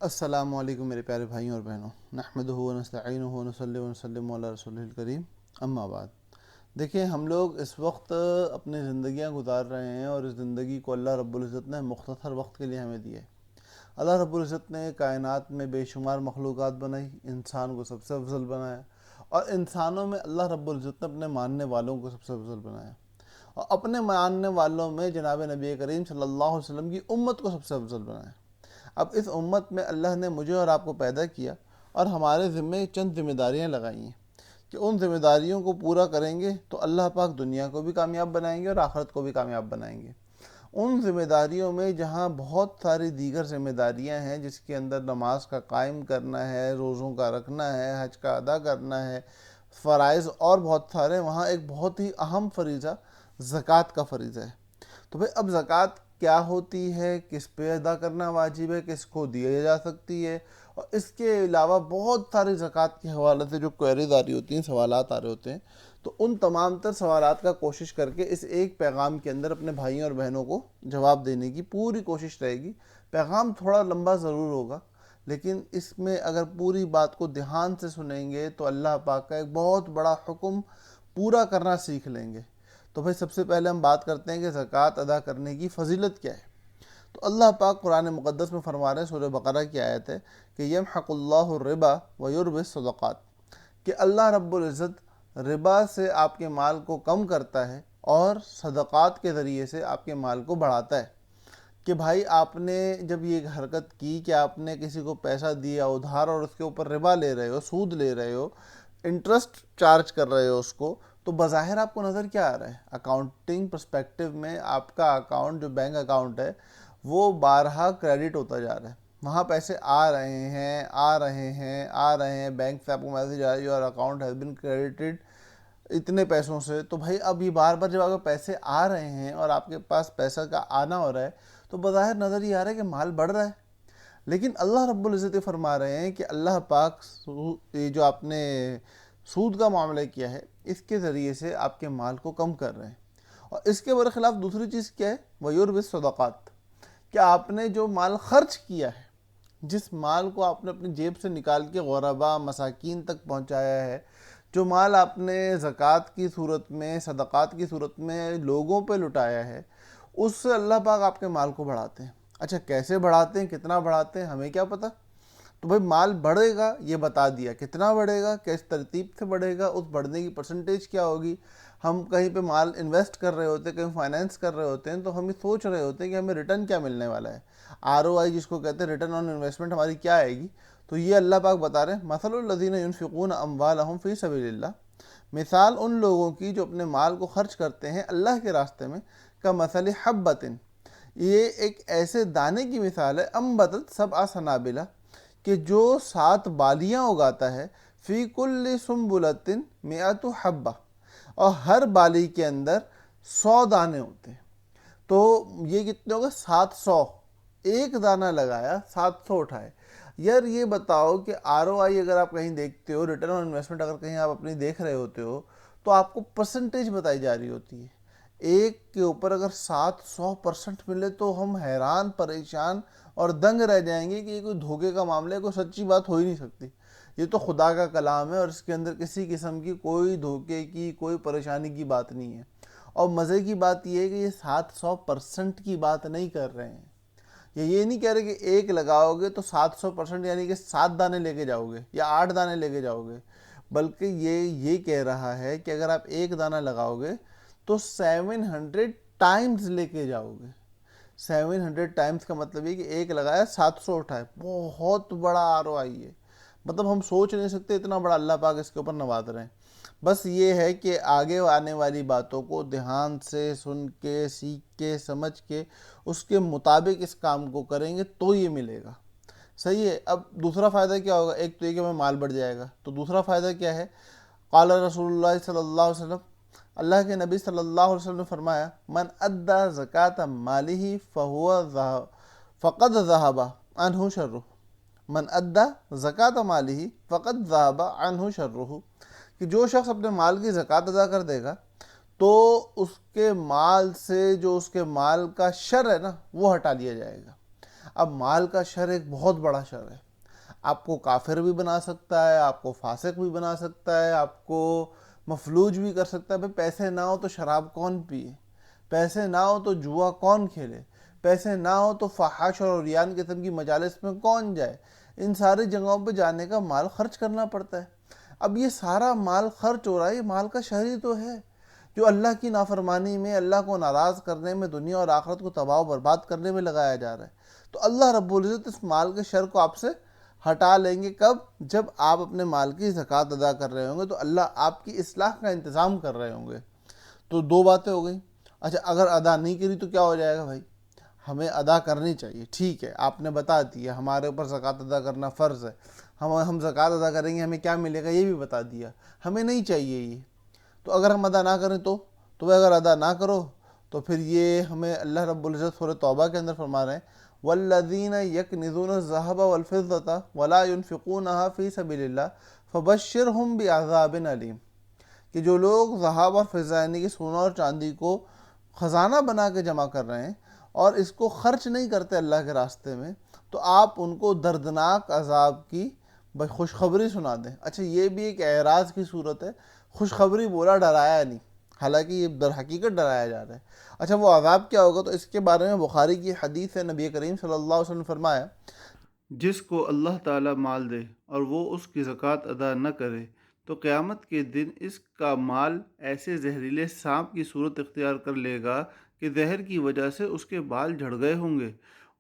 السلام علیکم میرے پیارے بھائیوں اور بہنوں، نحمدہ و نستعینہ و نصلی و نسلم علی رسولہ الکریم، اما بعد۔ دیکھیں، ہم لوگ اس وقت اپنی زندگیاں گزار رہے ہیں اور اس زندگی کو اللہ رب العزت نے مختصر وقت کے لیے ہمیں دی ہے۔ اللہ رب العزت نے کائنات میں بے شمار مخلوقات بنائی، انسان کو سب سے افضل بنایا، اور انسانوں میں اللہ رب العزت نے اپنے ماننے والوں کو سب سے افضل بنایا، اور اپنے ماننے والوں میں جناب نبی کریم صلی اللہ علیہ وسلم کی امت کو سب سے افضل بنایا۔ اب اس امت میں اللہ نے مجھے اور آپ کو پیدا کیا اور ہمارے ذمے چند ذمہ داریاں لگائی ہیں کہ ان ذمہ داریوں کو پورا کریں گے تو اللہ پاک دنیا کو بھی کامیاب بنائیں گے اور آخرت کو بھی کامیاب بنائیں گے۔ ان ذمہ داریوں میں جہاں بہت ساری دیگر ذمہ داریاں ہیں، جس کے اندر نماز کا قائم کرنا ہے، روزوں کا رکھنا ہے، حج کا ادا کرنا ہے، فرائض اور بہت سارے، وہاں ایک بہت ہی اہم فریضہ زکوٰۃ کا فریضہ ہے۔ تو بھئی اب زکوٰۃ کیا ہوتی ہے، کس پہ ادا کرنا واجب ہے، کس کو دی جا سکتی ہے، اور اس کے علاوہ بہت سارے زکوٰۃ کے حوالے سے جو کوئریز آ رہی ہوتی ہیں، سوالات آ رہے ہوتے ہیں، تو ان تمام تر سوالات کا کوشش کر کے اس ایک پیغام کے اندر اپنے بھائیوں اور بہنوں کو جواب دینے کی پوری کوشش رہے گی۔ پیغام تھوڑا لمبا ضرور ہوگا، لیکن اس میں اگر پوری بات کو دھیان سے سنیں گے تو اللہ پاک کا ایک بہت بڑا حکم پورا کرنا سیکھ لیں گے۔ تو بھئی سب سے پہلے ہم بات کرتے ہیں کہ زکوٰۃ ادا کرنے کی فضیلت کیا ہے۔ تو اللہ پاک قرآن مقدس میں فرما رہے ہیں، سورہ بقرہ کی آیت ہے کہ یمحق اللہ الربا ویربی الصدقات، کہ اللہ رب العزت ربا سے آپ کے مال کو کم کرتا ہے اور صدقات کے ذریعے سے آپ کے مال کو بڑھاتا ہے۔ کہ بھائی آپ نے جب یہ حرکت کی کہ آپ نے کسی کو پیسہ دیا ادھار اور اس کے اوپر ربا لے رہے ہو، سود لے رہے ہو، انٹرسٹ چارج کر رہے ہو اس کو، تو بظاہر آپ کو نظر کیا آ رہا ہے؟ اکاؤنٹنگ پرسپیکٹو میں آپ کا اکاؤنٹ جو بینک اکاؤنٹ ہے وہ بارہا کریڈٹ ہوتا جا رہا ہے، وہاں پیسے آ رہے ہیں آ رہے ہیں آ رہے ہیں، بینک سے آپ کو میسیج آ رہی ہے اور اکاؤنٹ ہیز بین کریڈٹڈ اتنے پیسوں سے۔ تو بھائی اب یہ بار بار جب آپ کے پیسے آ رہے ہیں اور آپ کے پاس پیسہ کا آنا ہو رہا ہے تو بظاہر نظر یہ آ رہا ہے کہ مال بڑھ رہا ہے، لیکن اللہ رب العزت یہ فرما رہے ہیں کہ اللہ پاک یہ جو آپ نے سود کا معاملہ کیا ہے اس کے ذریعے سے آپ کے مال کو کم کر رہے ہیں۔ اور اس کے برخلاف دوسری چیز کیا ہے؟ وَيُرْبِ الصَّدَقَاتِ، کہ آپ نے جو مال خرچ کیا ہے، جس مال کو آپ نے اپنی جیب سے نکال کے غربا مساکین تک پہنچایا ہے، جو مال آپ نے زکوٰۃ کی صورت میں، صدقات کی صورت میں لوگوں پہ لٹایا ہے، اس سے اللہ پاک آپ کے مال کو بڑھاتے ہیں۔ اچھا کیسے بڑھاتے ہیں، کتنا بڑھاتے ہیں، ہمیں کیا پتہ؟ تو بھئی مال بڑھے گا یہ بتا دیا، کتنا بڑھے گا، کس ترتیب سے بڑھے گا، اس بڑھنے کی پرسنٹیج کیا ہوگی۔ ہم کہیں پہ مال انویسٹ کر رہے ہوتے ہیں، کہیں فائنینس کر رہے ہوتے ہیں، تو ہم یہ سوچ رہے ہوتے ہیں کہ ہمیں ریٹرن کیا ملنے والا ہے، ROI جس کو کہتے ہیں، ریٹرن آن انویسٹمنٹ ہماری کیا آئے گی۔ تو یہ اللہ پاک بتا رہے ہیں، مثل الذین ینفقون اموالہم فی سبیل اللہ، مثال ان لوگوں کی جو اپنے مال کو خرچ کرتے ہیں اللہ کے راستے میں، کمثل حبۃ، یہ ایک ایسے دانے کی مثال ہے، انبتت سبع سنابلہ، کہ جو 7 بالیاں اگاتا ہے، فی کل سنبلۃ مئۃ حبہ، اور ہر بالی کے اندر 100 دانے ہوتے ہیں۔ تو یہ کتنے ہوگا؟ 700۔ ایک دانہ لگایا، 700 اٹھائے۔ یار یہ بتاؤ کہ ROI اگر آپ کہیں دیکھتے ہو، ریٹرن آن انویسٹمنٹ اگر کہیں آپ اپنی دیکھ رہے ہوتے ہو، تو آپ کو پرسنٹیج بتائی جا رہی ہوتی ہے۔ ایک کے اوپر اگر 700% ملے تو ہم حیران پریشان اور دنگ رہ جائیں گے کہ یہ کوئی دھوکے کا معاملہ ہے، کوئی سچی بات ہو ہی نہیں سکتی۔ یہ تو خدا کا کلام ہے اور اس کے اندر کسی قسم کی کوئی دھوکے کی، کوئی پریشانی کی بات نہیں ہے۔ اور مزے کی بات یہ ہے کہ یہ 700% کی بات نہیں کر رہے ہیں، یہ نہیں کہہ رہے کہ ایک لگاؤ گے تو 700% یعنی کہ 7 دانے لے کے جاؤ گے یا 8 دانے لے کے جاؤ گے، بلکہ یہ کہہ رہا ہے کہ اگر آپ ایک دانہ لگاؤ گے تو 700 ٹائمز لے کے جاؤ گے۔ 700 ٹائمز کا مطلب یہ کہ ایک لگایا 700 اٹھائے، بہت بڑا ROI ہے۔ مطلب ہم سوچ نہیں سکتے اتنا بڑا اللہ پاک اس کے اوپر نواز رہے ہیں۔ بس یہ ہے کہ آگے آنے والی باتوں کو دھیان سے سن کے، سیکھ کے، سمجھ کے، اس کے مطابق اس کام کو کریں گے تو یہ ملے گا۔ صحیح ہے۔ اب دوسرا فائدہ کیا ہوگا؟ ایک تو یہ کہ ہمیں مال بڑھ جائے گا، تو دوسرا فائدہ کیا ہے؟ قال رسول اللہ صلی اللہ علیہ وسلم، اللہ کے نبی صلی اللہ علیہ وسلم نے فرمایا، من ادى زکاۃ مالہ فقد ذہب عنہ شرہ، من ادى زکاۃ مالہ فقد ذہب عنہ شرہ، کہ جو شخص اپنے مال کی زکوٰۃ ادا کر دے گا تو اس کے مال سے جو اس کے مال کا شر ہے نا وہ ہٹا لیا جائے گا۔ اب مال کا شر ایک بہت بڑا شر ہے، آپ کو کافر بھی بنا سکتا ہے، آپ کو فاسق بھی بنا سکتا ہے، آپ کو مفلوج بھی کر سکتا ہے۔ بھئی پیسے نہ ہو تو شراب کون پیے، پیسے نہ ہو تو جوا کون کھیلے، پیسے نہ ہو تو فحش اور عریان قسم کی مجالس میں کون جائے، ان ساری جگہوں پہ جانے کا مال خرچ کرنا پڑتا ہے۔ اب یہ سارا مال خرچ ہو رہا ہے، یہ مال کا شر ہی تو ہے جو اللہ کی نافرمانی میں، اللہ کو ناراض کرنے میں، دنیا اور آخرت کو تباہ و برباد کرنے میں لگایا جا رہا ہے۔ تو اللہ رب العزت اس مال کے شر کو آپ سے ہٹا لیں گے کب؟ جب آپ اپنے مال کی زکوٰۃ ادا کر رہے ہوں گے، تو اللہ آپ کی اصلاح کا انتظام کر رہے ہوں گے۔ تو دو باتیں ہو گئیں۔ اچھا، اگر ادا نہیں کری تو کیا ہو جائے گا بھائی؟ ہمیں ادا کرنی چاہیے، ٹھیک ہے، آپ نے بتا دیا ہمارے اوپر زکوٰۃ ادا کرنا فرض ہے، ہم زکوٰۃ ادا کریں گے ہمیں کیا ملے گا یہ بھی بتا دیا، ہمیں نہیں چاہیے یہ۔ تو اگر ہم ادا نہ کریں تو اگر ادا نہ کرو تو پھر یہ ہمیں اللہ رب العزت سورہ توبہ کے اندر فرما رہے ہیں والذین یکنزون الذھب والفضة ولا ينفقونها فی سبیل اللہ فبشرہم بعذاب علیم، کہ جو لوگ ذہب اور فضہ یعنی کہ سونا اور چاندی کو خزانہ بنا کے جمع کر رہے ہیں اور اس کو خرچ نہیں کرتے اللہ کے راستے میں، تو آپ ان کو دردناک عذاب کی خوشخبری سنا دیں۔ اچھا، یہ بھی ایک اعراض کی صورت ہے، خوشخبری بولا، ڈرایا نہیں، حالانکہ یہ در حقیقت ڈرایا جا رہا ہے۔ اچھا، وہ عذاب کیا ہوگا؟ تو اس کے بارے میں بخاری کی حدیث ہے، نبی کریم صلی اللہ علیہ وسلم نے فرمایا جس کو اللہ تعالیٰ مال دے اور وہ اس کی زکوٰۃ ادا نہ کرے تو قیامت کے دن اس کا مال ایسے زہریلے سانپ کی صورت اختیار کر لے گا کہ زہر کی وجہ سے اس کے بال جھڑ گئے ہوں گے،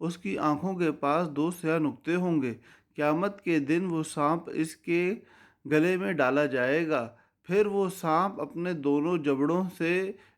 اس کی آنکھوں کے پاس 2 سیاہ نقطے ہوں گے، قیامت کے دن وہ سانپ اس کے گلے میں ڈالا جائے گا، پھر وہ سانپ اپنے دونوں جبڑوں سے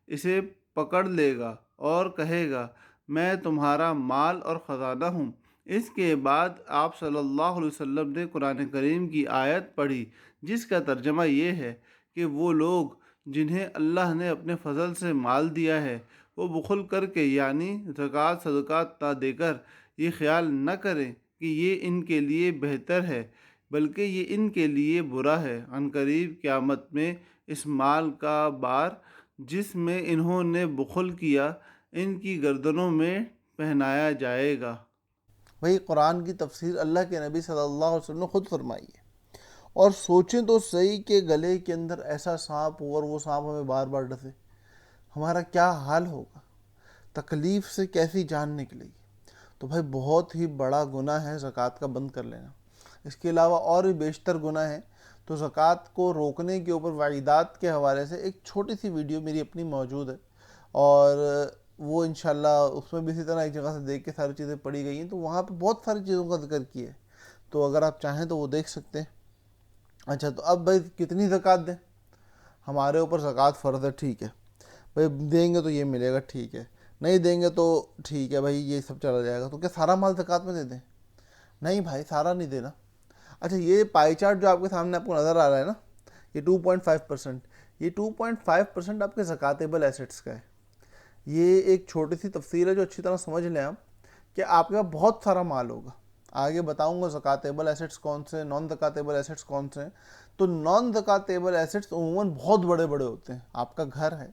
اسے پکڑ لے گا اور کہے گا میں تمہارا مال اور خزانہ ہوں۔ اس کے بعد آپ صلی اللہ علیہ وسلم نے قرآن کریم کی آیت پڑھی جس کا ترجمہ یہ ہے کہ وہ لوگ جنہیں اللہ نے اپنے فضل سے مال دیا ہے وہ بخل کر کے یعنی زکوٰۃ صدقات نہ دے کر یہ خیال نہ کریں کہ یہ ان کے لیے بہتر ہے، بلکہ یہ ان کے لیے برا ہے۔ عنقریب قیامت میں اس مال کا بار جس میں انہوں نے بخل کیا ان کی گردنوں میں پہنایا جائے گا۔ وہی قرآن کی تفسیر اللہ کے نبی صلی اللہ علیہ وسلم نے خود فرمائی ہے۔ اور سوچیں تو صحیح کہ گلے کے اندر ایسا سانپ ہو اور وہ سانپ ہمیں بار بار ڈسے، ہمارا کیا حال ہوگا؟ تکلیف سے کیسی جان نکلے گی؟ تو بھائی بہت ہی بڑا گناہ ہے زکوٰۃ کا بند کر لینا۔ اس کے علاوہ اور بھی بیشتر گناہ ہیں۔ تو زکوٰۃ کو روکنے کے اوپر وعیدات کے حوالے سے ایک چھوٹی سی ویڈیو میری اپنی موجود ہے، اور وہ انشاءاللہ اس میں بھی اسی طرح ایک جگہ سے دیکھ کے ساری چیزیں پڑھی گئی ہیں، تو وہاں پہ بہت ساری چیزوں کا ذکر کیا ہے، تو اگر آپ چاہیں تو وہ دیکھ سکتے ہیں۔ اچھا، تو اب بھائی کتنی زکوٰۃ دیں؟ ہمارے اوپر زکوٰۃ فرض ہے، ٹھیک ہے بھائی، دیں گے تو یہ ملے گا، ٹھیک ہے، نہیں دیں گے تو ٹھیک ہے بھائی یہ سب چلا جائے گا، تو کیا سارا مال زکوٰۃ میں دے دیں؟ نہیں بھائی، سارا نہیں دینا۔ اچھا، یہ پائی چارٹ جو آپ کے سامنے آپ کو نظر آ رہا ہے نا، یہ 2.5%، یہ 2.5% آپ کے زکوٰۃیبل ایسٹس کا ہے۔ یہ ایک چھوٹی سی تفصیل ہے جو اچھی طرح سمجھ لیں آپ، کہ آپ کے پاس بہت سارا مال ہوگا، آگے بتاؤں گا زکوٰۃیبل ایسٹس کون سے، نان زکوٰۃیبل ایسٹس کون سے ہیں۔ تو نان زکوٰۃیبل ایسٹس عموماً بہت بڑے بڑے ہوتے ہیں۔ آپ کا گھر ہے،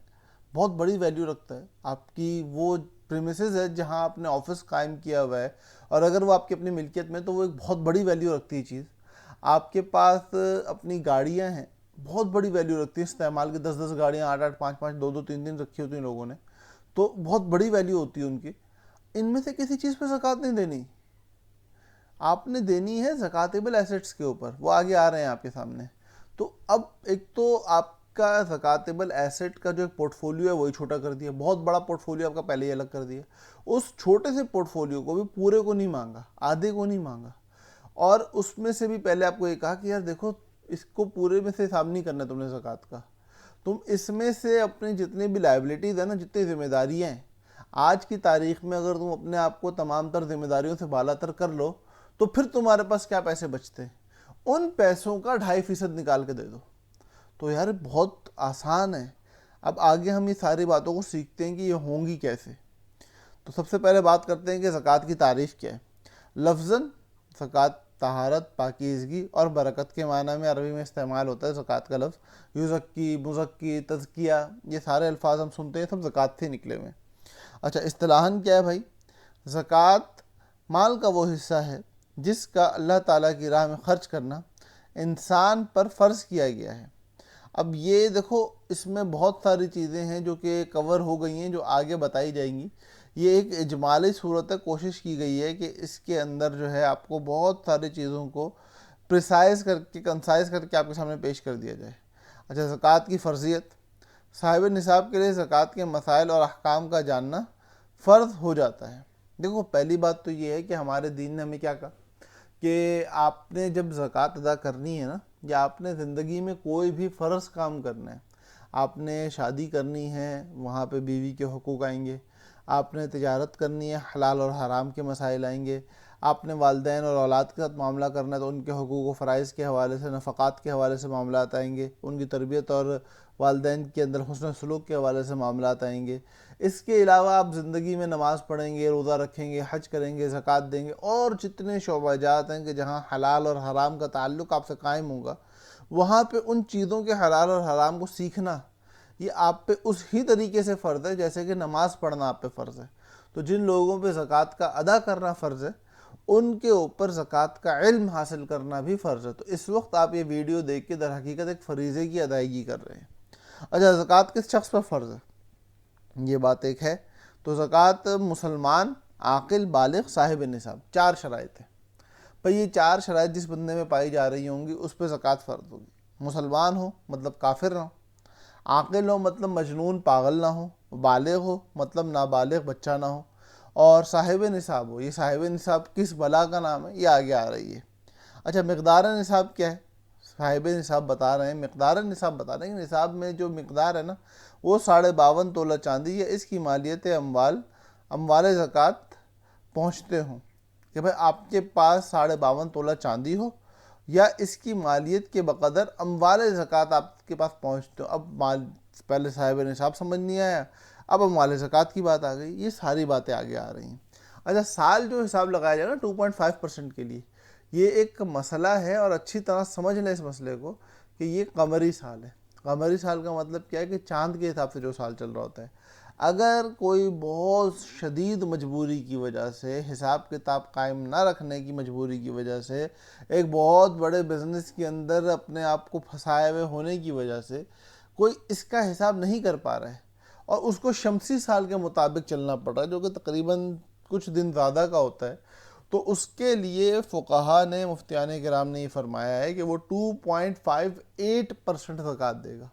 بہت بڑی ویلیو رکھتا ہے، آپ کی وہ پریمیسز ہے جہاں آپ نے آفس قائم کیا ہوا ہے، اور اگر وہ آپ کی اپنی ملکیت میں تو وہ ایک بہت بڑی ویلیو رکھتی ہے چیز۔ آپ کے پاس اپنی گاڑیاں ہیں، بہت بڑی ویلیو رکھتی ہیں، استعمال کی 10 گاڑیاں، 8 5 5 2 3 رکھی ہوتی ہیں لوگوں نے، تو بہت بڑی ویلیو ہوتی ہے ان کی۔ ان میں سے کسی چیز پہ زکوٰۃ نہیں دینی، آپ نے دینی ہے زکوٰۃیبل ایسٹس کے اوپر، وہ آگے آ رہے ہیں آپ کے سامنے۔ تو اب ایک تو آپ کا زکوٰۃیبل ایسٹ کا جو ایک پورٹ فولیو ہے وہی چھوٹا کر دیا، بہت بڑا پورٹ فولیو آپ کا پہلے ہی الگ کر دیا، اس چھوٹے سے پورٹ فولیو کو بھی پورے کو نہیں مانگا، آدھے کو نہیں مانگا، اور اس میں سے بھی پہلے آپ کو یہ کہا کہ یار دیکھو اس کو پورے میں سے حساب نہیں کرنا تم نے زکوٰۃ کا، تم اس میں سے اپنی جتنی بھی لائبلٹیز ہیں نا، جتنی ذمہ داریاں ہیں، آج کی تاریخ میں اگر تم اپنے آپ کو تمام تر ذمہ داریوں سے بالا تر کر لو تو پھر تمہارے پاس کیا پیسے بچتے ہیں؟ ان پیسوں کا 2.5% نکال کے دے دو۔ تو یار بہت آسان ہے۔ اب آگے ہم یہ ساری باتوں کو سیکھتے ہیں کہ یہ ہوں گی کیسے۔ تو سب سے پہلے بات کرتے ہیں کہ زکوٰۃ کی تعریف کیا ہے۔ لفظاً زکوٰۃ طہارت، پاکیزگی اور برکت کے معنی میں عربی میں استعمال ہوتا ہے زکوٰۃ کا لفظ۔ یزکی، مزکی، تزکیہ، یہ سارے الفاظ ہم سنتے ہیں، سب زکوٰۃ سے نکلے ہوئے ہیں۔ اچھا، اصطلاحاً کیا ہے بھائی؟ زکوٰۃ مال کا وہ حصہ ہے جس کا اللہ تعالیٰ کی راہ میں خرچ کرنا انسان پر فرض کیا گیا ہے۔ اب یہ دیکھو اس میں بہت ساری چیزیں ہیں جو کہ کور ہو گئی ہیں، جو آگے بتائی جائیں گی۔ یہ ایک اجمالی صورت ہے، کوشش کی گئی ہے کہ اس کے اندر جو ہے آپ کو بہت ساری چیزوں کو پریسائز کر کے کنسائز کر کے آپ کے سامنے پیش کر دیا جائے۔ اچھا، زکوٰۃ کی فرضیت۔ صاحب نصاب کے لیے زکوٰۃ کے مسائل اور احکام کا جاننا فرض ہو جاتا ہے۔ دیکھو پہلی بات تو یہ ہے کہ ہمارے دین نے ہمیں کیا کہا کہ آپ نے جب زکوٰۃ ادا کرنی ہے نا، یا آپ نے زندگی میں کوئی بھی فرض کام کرنا ہے، آپ نے شادی کرنی ہے، وہاں پہ بیوی کے حقوق آئیں گے، آپ نے تجارت کرنی ہے، حلال اور حرام کے مسائل آئیں گے، آپ نے والدین اور اولاد کے ساتھ معاملہ کرنا ہے تو ان کے حقوق و فرائض کے حوالے سے، نفقات کے حوالے سے معاملات آئیں گے، ان کی تربیت اور والدین کے اندر حسن سلوک کے حوالے سے معاملات آئیں گے۔ اس کے علاوہ آپ زندگی میں نماز پڑھیں گے، روزہ رکھیں گے، حج کریں گے، زکوٰۃ دیں گے، اور جتنے شعبہ جات ہیں کہ جہاں حلال اور حرام کا تعلق آپ سے قائم ہوگا، وہاں پہ ان چیزوں کے حلال اور حرام کو سیکھنا یہ آپ پہ اس ہی طریقے سے فرض ہے جیسے کہ نماز پڑھنا آپ پہ فرض ہے۔ تو جن لوگوں پہ زکوٰۃ کا ادا کرنا فرض ہے، ان کے اوپر زکوٰۃ کا علم حاصل کرنا بھی فرض ہے۔ تو اس وقت آپ یہ ویڈیو دیکھ کے در حقیقت ایک فریضے کی ادائیگی کر رہے ہیں۔ اچھا، زکوٰۃ کس شخص پر فرض ہے؟ یہ بات ایک ہے۔ تو زکوٰۃ مسلمان، عاقل، بالغ، صاحب نصاب، 4 شرائط ہیں۔ پر یہ 4 شرائط جس بندے میں پائی جا رہی ہوں گی اس پہ زکوٰۃ فرض ہوگی۔ مسلمان ہو مطلب کافر نہ ہو، عاقل ہو مطلب مجنون پاگل نہ ہو، بالغ ہو مطلب نابالغ بچہ نہ ہو، اور صاحب نصاب ہو۔ یہ صاحب نصاب کس بلا کا نام ہے یہ آگے آ رہی ہے۔ اچھا، مقدار نصاب کیا ہے؟ صاحب نصاب بتا رہے ہیں، مقدار نصاب بتا رہے ہیں کہ نصاب میں جو مقدار ہے نا وہ 52.5 تولہ چاندی ہے، اس کی مالیت اموال زکوٰۃ پہنچتے ہوں۔ کہ بھائی آپ کے پاس 52.5 تولہ چاندی ہو یا اس کی مالیت کے بقدر اموال زکوٰۃ آپ کے پاس پہنچتے ہو۔ اب پہلے صاحب نصاب سمجھ نہیں آیا، اب اموال زکوٰۃ کی بات آ گئی، یہ ساری باتیں آگے آ رہی ہیں۔ اچھا، سال جو حساب لگایا جائے نا 2.5% کے لیے، یہ ایک مسئلہ ہے اور اچھی طرح سمجھ لیں اس مسئلے کو کہ یہ قمری سال ہے۔ قمری سال کا مطلب کیا ہے کہ چاند کے حساب سے جو سال چل رہا ہوتا ہے۔ اگر کوئی بہت شدید مجبوری کی وجہ سے، حساب کتاب قائم نہ رکھنے کی مجبوری کی وجہ سے، ایک بہت بڑے بزنس کے اندر اپنے آپ کو پھنسائے ہوئے ہونے کی وجہ سے کوئی اس کا حساب نہیں کر پا رہا ہے اور اس کو شمسی سال کے مطابق چلنا پڑ رہا ہے جو کہ تقریباً کچھ دن زیادہ کا ہوتا ہے، تو اس کے لیے فقہا نے، مفتیان کرام نے یہ فرمایا ہے کہ وہ 2.58% زکوٰۃ دے گا۔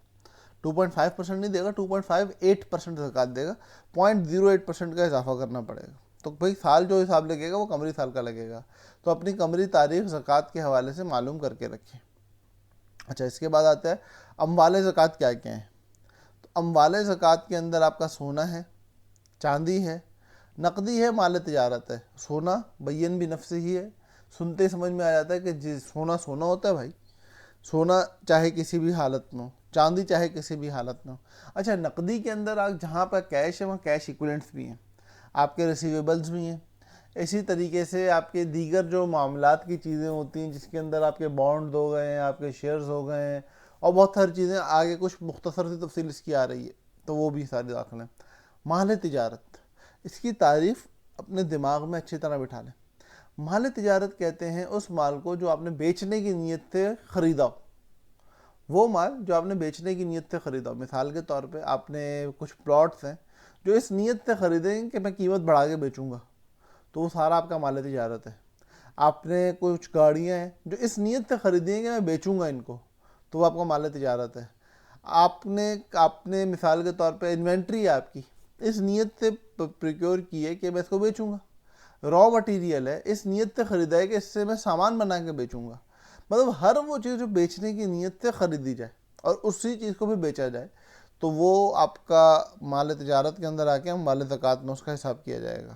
2.5% نہیں دے گا، 2.58% زکوٰۃ دے گا، 0.08% کا اضافہ کرنا پڑے گا۔ تو بھئی سال جو حساب لگے گا وہ قمری سال کا لگے گا، تو اپنی قمری تاریخ زکوٰۃ کے حوالے سے معلوم کر کے رکھیں۔ اچھا، اس کے بعد آتا ہے اموال زکوٰۃ کیا کیا ہیں۔ تو اموال زکوٰۃ کے اندر آپ کا سونا ہے، چاندی ہے، نقدی ہے، مال تجارت ہے۔ سونا بین بھی نفس ہی ہے، سنتے سمجھ میں آ جاتا ہے کہ سونا سونا ہوتا ہے بھائی، سونا چاہے کسی بھی حالت میں ہو، چاندی چاہے کسی بھی حالت میں ہو۔ اچھا، نقدی کے اندر آپ جہاں پر کیش ہے وہاں کیش ایکولنٹس بھی ہیں، آپ کے ریسیویبلز بھی ہیں، اسی طریقے سے آپ کے دیگر جو معاملات کی چیزیں ہوتی ہیں جس کے اندر آپ کے بانڈز ہو گئے ہیں، آپ کے شیئرز ہو گئے ہیں، اور بہت ساری چیزیں آگے کچھ مختصر سی تفصیل اس کی آ رہی ہے، تو وہ بھی سارے داخل ہیں۔ مال تجارت، اس کی تعریف اپنے دماغ میں اچھی طرح بٹھا لیں۔ مال تجارت کہتے ہیں اس مال کو جو آپ نے بیچنے کی نیت سے خریدا ہو، وہ مال جو آپ نے بیچنے کی نیت سے خریدا ہو۔ مثال کے طور پہ آپ نے کچھ پلاٹس ہیں جو اس نیت سے خریدیں کہ میں قیمت بڑھا کے بیچوں گا، تو وہ سارا آپ کا مال تجارت ہے۔ آپ نے کچھ گاڑیاں ہیں جو اس نیت سے خریدی ہیں کہ میں بیچوں گا ان کو، تو وہ آپ کا مال تجارت ہے۔ آپ نے مثال کے طور پہ انوینٹری ہے آپ کی، اس نیت سے پریکیور کی ہے کہ میں اس کو بیچوں گا۔ را مٹیریل ہے، اس نیت سے خریدا ہے کہ اس سے میں سامان بنا کے بیچوں گا۔ مطلب ہر وہ چیز جو بیچنے کی نیت سے خریدی جائے اور اسی چیز کو بھی بیچا جائے تو وہ آپ کا مال تجارت کے اندر آ کے مال زکوٰۃ میں اس کا حساب کیا جائے گا۔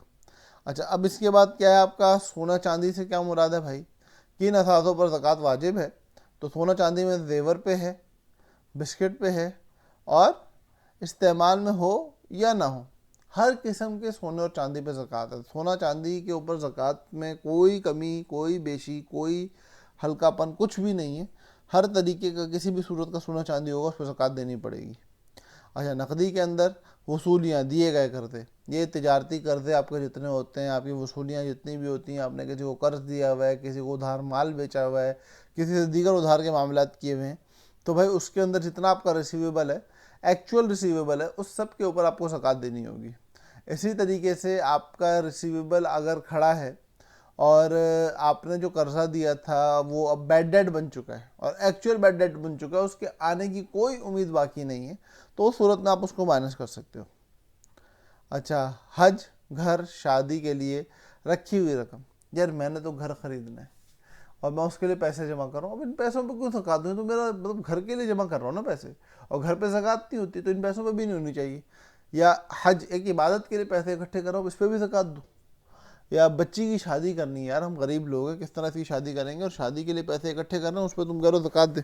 اچھا، اب اس کے بعد کیا ہے آپ کا سونا چاندی سے کیا مراد ہے بھائی؟ کن اثاثوں پر زکوٰۃ واجب ہے؟ تو سونا چاندی میں زیور پہ ہے، بسکٹ پہ ہے، اور استعمال میں ہو یا نہ ہو ہر قسم کے سونے اور چاندی پہ زکوٰۃ ہے۔ سونا چاندی کے اوپر زکوٰۃ میں کوئی کمی، کوئی بیشی، کوئی ہلکا پن کچھ بھی نہیں ہے۔ ہر طریقے کا کسی بھی صورت کا سونا چاندی ہوگا اس پہ زکوٰۃ دینی پڑے گی۔ اچھا، نقدی کے اندر وصولیاں، دیے گئے قرضے، یہ تجارتی قرضے آپ کے جتنے ہوتے ہیں، آپ کی وصولیاں جتنی بھی ہوتی ہیں، آپ نے کسی کو قرض دیا ہوا ہے، کسی کو ادھار مال بیچا ہوا ہے، کسی سے دیگر ادھار کے معاملات کیے ہوئے ہیں، تو بھائی اس کے اندر جتنا آپ کا ریسیویبل ہے، ایکچوئل ریسیویبل ہے، اس سب کے اوپر آپ کو زکوٰۃ دینی ہوگی۔ اسی طریقے سے آپ کا ریسیویبل اگر کھڑا ہے اور آپ نے جو قرضہ دیا تھا وہ اب بیڈ ڈیٹ بن چکا ہے اور ایکچوئل بیڈ ڈیٹ بن چکا ہے، اس کے آنے کی کوئی امید باقی نہیں ہے، تو اس صورت میں آپ اس کو مائنس کر سکتے ہو۔ اچھا، حج، گھر، شادی کے لیے رکھی ہوئی رقم، یار میں نے تو گھر خریدنا ہے اور میں اس کے لیے پیسے جمع کر رہا ہوں، اب ان پیسوں پہ کیوں زکوٰۃ دوں؟ تو میرا مطلب گھر کے لیے جمع کر رہا ہوں نا پیسے، اور گھر پہ زکوٰۃ نہیں ہوتی تو ان پیسوں پہ بھی نہیں ہونی چاہیے۔ یا حج، ایک عبادت کے لیے پیسے اکٹھے کر رہا ہوں، اس پہ بھی زکوٰۃ دوں۔ یا بچی کی شادی کرنی ہے، یار ہم غریب لوگ ہیں، کس طرح سے شادی کریں گے، اور شادی کے لیے پیسے اکٹھے کر رہے ہیں، اس پہ تم کہہ رہو زکوٰۃ دے،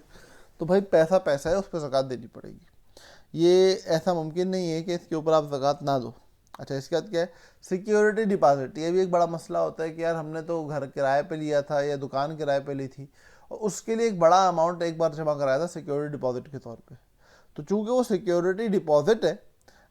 تو بھائی پیسہ پیسہ ہے، اس پہ زکوٰۃ دینی پڑے گی۔ یہ ایسا ممکن نہیں ہے کہ اس کے اوپر آپ زکوٰۃ نہ دو۔ اچھا، اس کے بعد کیا ہے؟ سیکیورٹی ڈپازٹ، یہ بھی ایک بڑا مسئلہ ہوتا ہے کہ یار ہم نے تو گھر کرائے پہ لیا تھا یا دکان کرائے پہ لی تھی، اور اس کے لیے ایک بڑا اماؤنٹ ایک بار جمع کرایا تھا سیکیورٹی ڈپازٹ کے طور پہ، تو چونکہ وہ سیکیورٹی ڈپازٹ ہے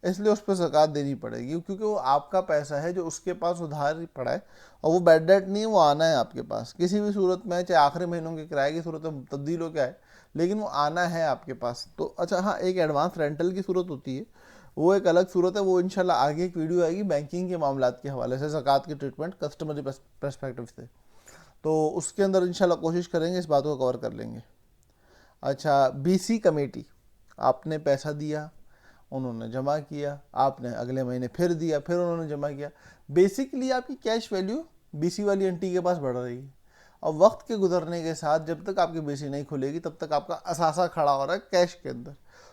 اس لیے اس پہ زکوٰۃ دینی پڑے گی، کیونکہ وہ آپ کا پیسہ ہے جو اس کے پاس ادھار ہی پڑا ہے، اور وہ بیڈ ڈیٹ نہیں ہے، وہ آنا ہے آپ کے پاس کسی بھی صورت میں، چاہے آخری مہینوں کے کرائے کی صورت میں تبدیل ہو کے آئے، لیکن وہ آنا ہے آپ کے پاس۔ تو اچھا ہاں، ایک ایڈوانس رینٹل کی صورت ہوتی ہے، وہ ایک الگ صورت ہے، وہ انشاءاللہ آگے ایک ویڈیو آئے گی بینکنگ کے معاملات کے حوالے سے، زکوٰۃ کی ٹریٹمنٹ کسٹمری پرسپیکٹو سے، تو اس کے اندر انشاءاللہ کوشش کریں گے اس بات کو کور کر لیں گے۔ اچھا، بی سی کمیٹی، آپ نے پیسہ دیا، انہوں نے جمع کیا، آپ نے اگلے مہینے پھر دیا، پھر انہوں نے جمع کیا، بیسکلی آپ کی کیش ویلیو بی سی والی انٹی کے پاس بڑھ رہی ہے، اور وقت کے گزرنے کے ساتھ جب تک آپ کی بی سی نہیں کھلے گی تب تک آپ کا اثاثہ کھڑا ہو رہا ہے کیش کے اندر،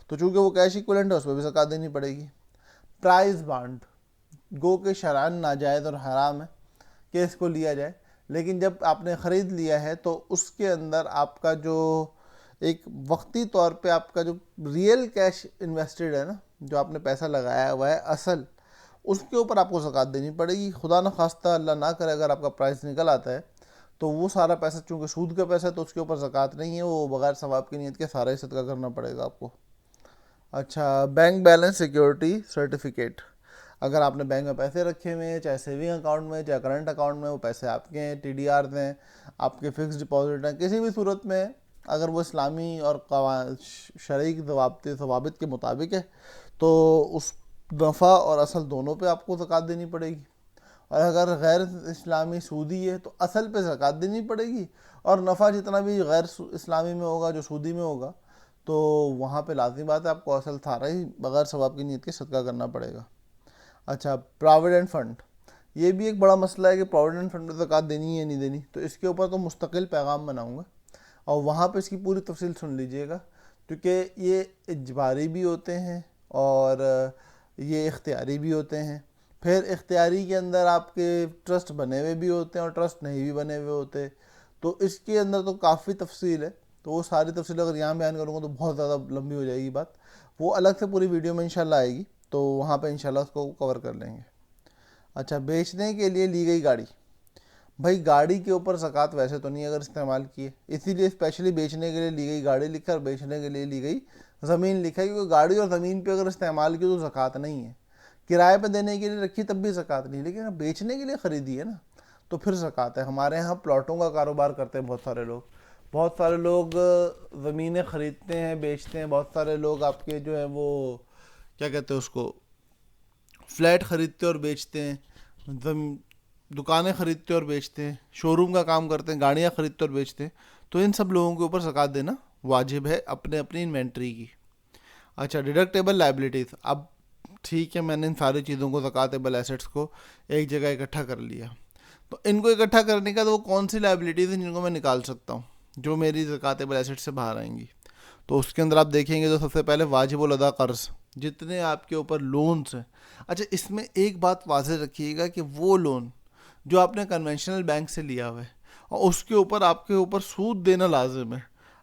تو چونکہ وہ کیش ایکویلنٹ ہے اس پہ بھی زکوٰۃ دینی پڑے گی۔ پرائز بانڈ، گو کہ شرعاً ناجائز اور حرام ہے کہ اس کو لیا جائے، لیکن جب آپ نے خرید لیا ہے تو اس کے اندر آپ کا جو ایک وقتی طور پہ آپ کا جو ریئل کیش انویسٹڈ ہے نا، جو آپ نے پیسہ لگایا ہوا ہے اصل، اس کے اوپر آپ کو زکوٰۃ دینی پڑے گی۔ خدا نخواستہ اللہ نہ کرے اگر آپ کا پرائز نکل آتا ہے تو وہ سارا پیسہ چونکہ سود کا پیسہ ہے تو اس کے اوپر زکوٰۃ نہیں ہے، وہ بغیر ثواب کی نیت کے سارا ہی صدقہ کرنا پڑے گا آپ کو۔ اچھا، بینک بیلنس سیکیورٹی سرٹیفکیٹ، اگر آپ نے بینک میں پیسے رکھے ہوئے ہیں، چاہے سیونگ اکاؤنٹ میں چاہے کرنٹ اکاؤنٹ میں، وہ پیسے آپ کے ہیں، ٹی ڈی آر ہیں، آپ کے فکس ڈپازٹ ہیں، کسی بھی صورت میں اگر وہ اسلامی اور شرعی ضوابط کے مطابق ہے تو اس نفع اور اصل دونوں پہ آپ کو زکوٰۃ دینی پڑے گی، اور اگر غیر اسلامی سودی ہے تو اصل پہ زکوٰۃ دینی پڑے گی، اور نفع جتنا بھی غیر اسلامی میں ہوگا، جو سودی میں ہوگا، تو وہاں پہ لازمی بات ہے آپ کو اصل سارا ہی بغیر ثواب کی نیت کے صدقہ کرنا پڑے گا۔ اچھا، پراویڈنٹ فنڈ، یہ بھی ایک بڑا مسئلہ ہے کہ پراویڈنٹ فنڈ میں زکوٰۃ دینی ہے یا نہیں دینی، تو اس کے اوپر تو مستقل پیغام بناؤں گا، اور وہاں پہ اس کی پوری تفصیل سن لیجئے گا، کیونکہ یہ اجباری بھی ہوتے ہیں اور یہ اختیاری بھی ہوتے ہیں۔ پھر اختیاری کے اندر آپ کے ٹرسٹ بنے ہوئے بھی ہوتے ہیں اور ٹرسٹ نہیں بھی بنے ہوئے ہوتے، تو اس کے اندر تو کافی تفصیل ہے، تو وہ ساری تفصیل اگر یہاں بیان کروں گا تو بہت زیادہ لمبی ہو جائے گی بات، وہ الگ سے پوری ویڈیو میں انشاءاللہ آئے گی، تو وہاں پہ انشاءاللہ اس کو کور کر لیں گے۔ اچھا، بیچنے کے لیے لی گئی گاڑی، بھائی گاڑی کے اوپر زکوٰۃ ویسے تو نہیں اگر استعمال کیے، اسی لیے اسپیشلی بیچنے کے لیے لی گئی گاڑی لکھا اور بیچنے کے لیے لی گئی زمین لکھا ہے، کیونکہ گاڑی اور زمین پہ اگر استعمال کی تو زکوٰۃ نہیں ہے، کرائے پہ دینے کے لیے رکھی تب بھی زکوٰۃ نہیں، لیکن اگر بیچنے کے لیے خریدی ہے نا تو پھر زکوٰۃ ہے۔ ہمارے یہاں پلاٹوں کا کاروبار کرتے ہیں بہت سارے لوگ زمینیں خریدتے ہیں بیچتے ہیں، بہت سارے لوگ آپ کے جو ہیں وہ کیا کہتے ہیں اس کو، فلیٹ خریدتے اور بیچتے ہیں، دکانیں خریدتے اور بیچتے ہیں، شو روم کا کام کرتے ہیں، گاڑیاں خریدتے اور بیچتے ہیں، تو ان سب لوگوں کے اوپر زکوٰۃ دینا واجب ہے اپنے اپنی انوینٹری کی۔ اچھا، ڈیڈکٹیبل لائبلٹیز، اب ٹھیک ہے میں نے ان ساری چیزوں کو زکوٰۃیبل ایسٹس کو ایک جگہ اکٹھا کر لیا، تو ان کو اکٹھا کرنے کا تو وہ کون سی لائبلٹیز ہیں جن کو میں نکال سکتا ہوں جو میری زکوٰۃیبل ایسٹ سے باہر آئیں گی، تو اس کے اندر آپ دیکھیں گے تو سب سے پہلے واجب الادا قرض، جتنے آپ کے اوپر لونز ہیں۔ اچھا، اس میں ایک بات واضح رکھیے گا کہ وہ لون جو آپ نے کنونشنل بینک سے لیا ہوا ہے اور اس کے اوپر آپ کے اوپر سود دینا لازم ہے،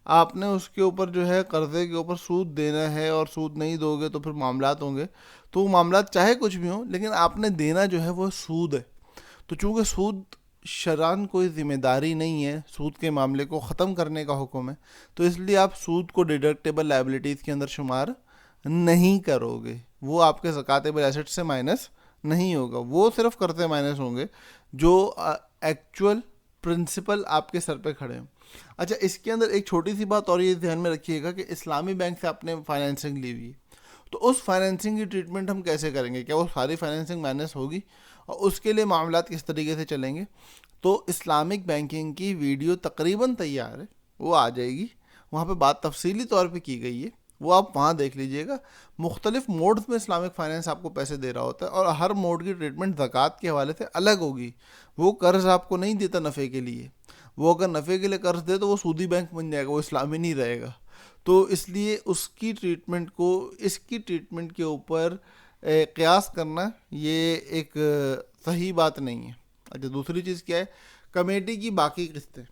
آپ نے اس کے اوپر جو ہے قرضے کے اوپر سود دینا ہے، اور سود نہیں دو گے تو پھر معاملات ہوں گے، تو وہ معاملات چاہے کچھ بھی ہوں لیکن آپ نے دینا جو ہے وہ سود ہے، تو چونکہ سود شرعاً کوئی ذمہ داری نہیں ہے، سود کے معاملے کو ختم کرنے کا حکم ہے، تو اس لیے آپ سود کو ڈیڈکٹیبل لائبلٹیز کے اندر شمار نہیں کرو گے وہ آپ کے زکاتیبل ایسٹ سے مائنس نہیں ہوگا، وہ صرف قرضے مائنس ہوں گے جو ایکچول پرنسپل آپ کے سر پہ کھڑے ہیں۔ اچھا، اس کے اندر ایک چھوٹی سی بات اور یہ دھیان میں رکھیے گا کہ اسلامی بینک سے آپ نے فائنینسنگ لی ہوئی ہے، تو اس فائنینسنگ کی ٹریٹمنٹ ہم کیسے کریں گے؟ کیا وہ ساری فائنینسنگ مائنس ہوگی؟ اور اس کے لیے معاملات کس طریقے سے چلیں گے؟ تو اسلامک بینکنگ کی ویڈیو تقریباً تیار ہے، وہ آ جائے گی، وہاں پہ بات تفصیلی طور پہ کی گئی ہے، وہ آپ وہاں دیکھ لیجئے گا۔ مختلف موڈز میں اسلامک فائنینس آپ کو پیسے دے رہا ہوتا ہے، اور ہر موڈ کی ٹریٹمنٹ زکوٰۃ کے حوالے سے الگ ہوگی۔ وہ قرض آپ کو نہیں دیتا نفع کے لیے، وہ اگر نفع کے لیے قرض دے تو وہ سودی بینک بن جائے گا، وہ اسلامی نہیں رہے گا۔ تو اس لیے اس کی ٹریٹمنٹ کو اس کی ٹریٹمنٹ کے اوپر قیاس کرنا یہ ایک صحیح بات نہیں ہے۔ اچھا، دوسری چیز کیا ہے؟ کمیٹی کی باقی قسطیں۔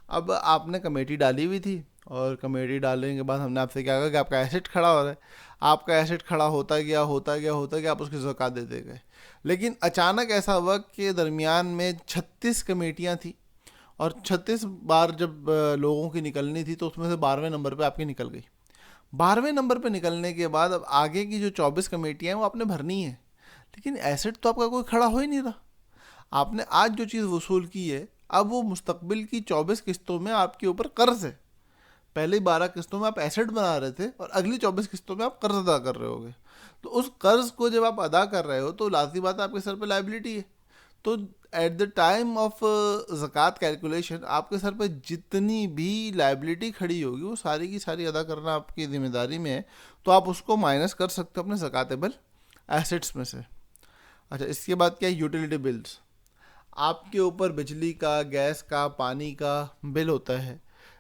اب آپ نے کمیٹی ڈالی ہوئی تھی، اور کمیٹی ڈالنے کے بعد ہم نے آپ سے کیا کہا کہ آپ کا ایسٹ کھڑا ہو رہا ہے، آپ کا ایسٹ کھڑا ہوتا گیا آپ اس کی زکوٰۃ دیتے گئے، لیکن اچانک ایسا ہوا کہ درمیان میں 36 کمیٹیاں تھیں، اور 36 بار جب لوگوں کی نکلنی تھی تو اس میں سے 12ویں نمبر پہ آپ کی نکل گئی۔ 12ویں نمبر پہ نکلنے کے بعد اب آگے کی جو 24 کمیٹیاں ہیں وہ آپ نے بھرنی ہیں، لیکن ایسٹ تو آپ کا کوئی کھڑا ہو ہی نہیں رہا۔ آپ نے آج جو چیز وصول کی ہے، اب وہ مستقبل کی 24 قسطوں میں آپ کے اوپر قرض ہے۔ پہلے 12 قسطوں میں آپ ایسٹ بنا رہے تھے، اور اگلی 24 قسطوں میں آپ قرض ادا کر رہے ہوگے۔ تو اس قرض کو جب آپ ادا کر رہے ہو تو لازمی بات ہے آپ کے سر پہ لائبلٹی ہے۔ تو ایٹ دا ٹائم آف زکوٰۃ کیلکولیشن آپ کے سر پہ جتنی بھی لائبلٹی کھڑی ہوگی وہ ساری کی ساری ادا کرنا آپ کی ذمہ داری میں ہے، تو آپ اس کو مائنس کر سکتے ہو اپنے زکاتیبل ایسٹس میں سے۔ اچھا، اس کے بعد کیا ہے؟ Utility bills. آپ کے اوپر بجلی کا، گیس کا، پانی کا بل ہوتا ہے،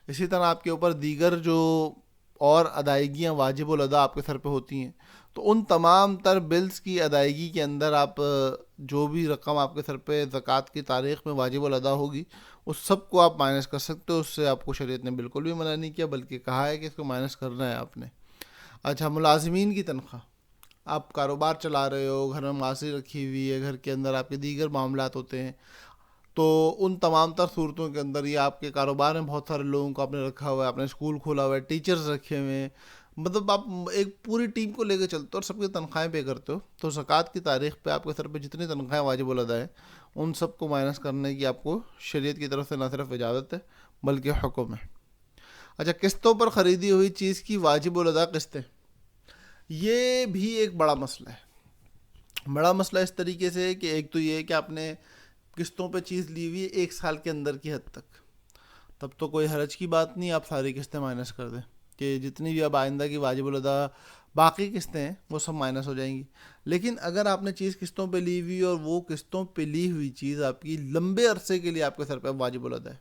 اسی طرح آپ کے اوپر دیگر جو اور ادائیگیاں واجب الادا آپ کے سر پہ ہوتی ہیں، تو ان تمام تر بلز کی ادائیگی کے اندر آپ جو بھی رقم آپ کے سر پہ زکوٰۃ کی تاریخ میں واجب الادا ہوگی اس سب کو آپ مائنس کر سکتے ہو۔ اس سے آپ کو شریعت نے بالکل بھی منع نہیں کیا، بلکہ کہا ہے کہ اس کو مائنس کرنا ہے آپ نے۔ اچھا، ملازمین کی تنخواہ۔ آپ کاروبار چلا رہے ہو، گھر میں معاشی رکھی ہوئی ہے، گھر کے اندر آپ کے دیگر معاملات ہوتے ہیں، تو ان تمام تر صورتوں کے اندر یہ آپ کے کاروبار میں بہت سارے لوگوں کو آپ نے رکھا ہوا ہے، آپ نے اسکول کھولا ہوا ہے، ٹیچرز رکھے ہوئے ہیں، مطلب آپ ایک پوری ٹیم کو لے کے چلتے ہو اور سب کی تنخواہیں پے کرتے ہو، تو زکوٰۃ کی تاریخ پہ آپ کے سر پہ جتنی تنخواہیں واجب الادا ہے ان سب کو مائنس کرنے کی آپ کو شریعت کی طرف سے نہ صرف اجازت ہے بلکہ حکم ہے۔ اچھا، قسطوں پر خریدی ہوئی چیز کی واجب الادا قسطیں، یہ بھی ایک بڑا مسئلہ ہے۔ بڑا مسئلہ اس طریقے سے کہ ایک تو یہ ہے کہ آپ نے قسطوں پہ چیز لی ہوئی ہے 1 سال کے اندر کی حد تک، تب تو کوئی حرج کی بات نہیں، آپ ساری قسطیں مائنس کر دیں کہ جتنی بھی اب آئندہ کی واجب الادا باقی قسطیں ہیں وہ سب مائنس ہو جائیں گی۔ لیکن اگر آپ نے چیز قسطوں پہ لی ہوئی اور وہ قسطوں پہ لی ہوئی چیز آپ کی لمبے عرصے کے لیے آپ کے سر پہ واجب الادا ہے،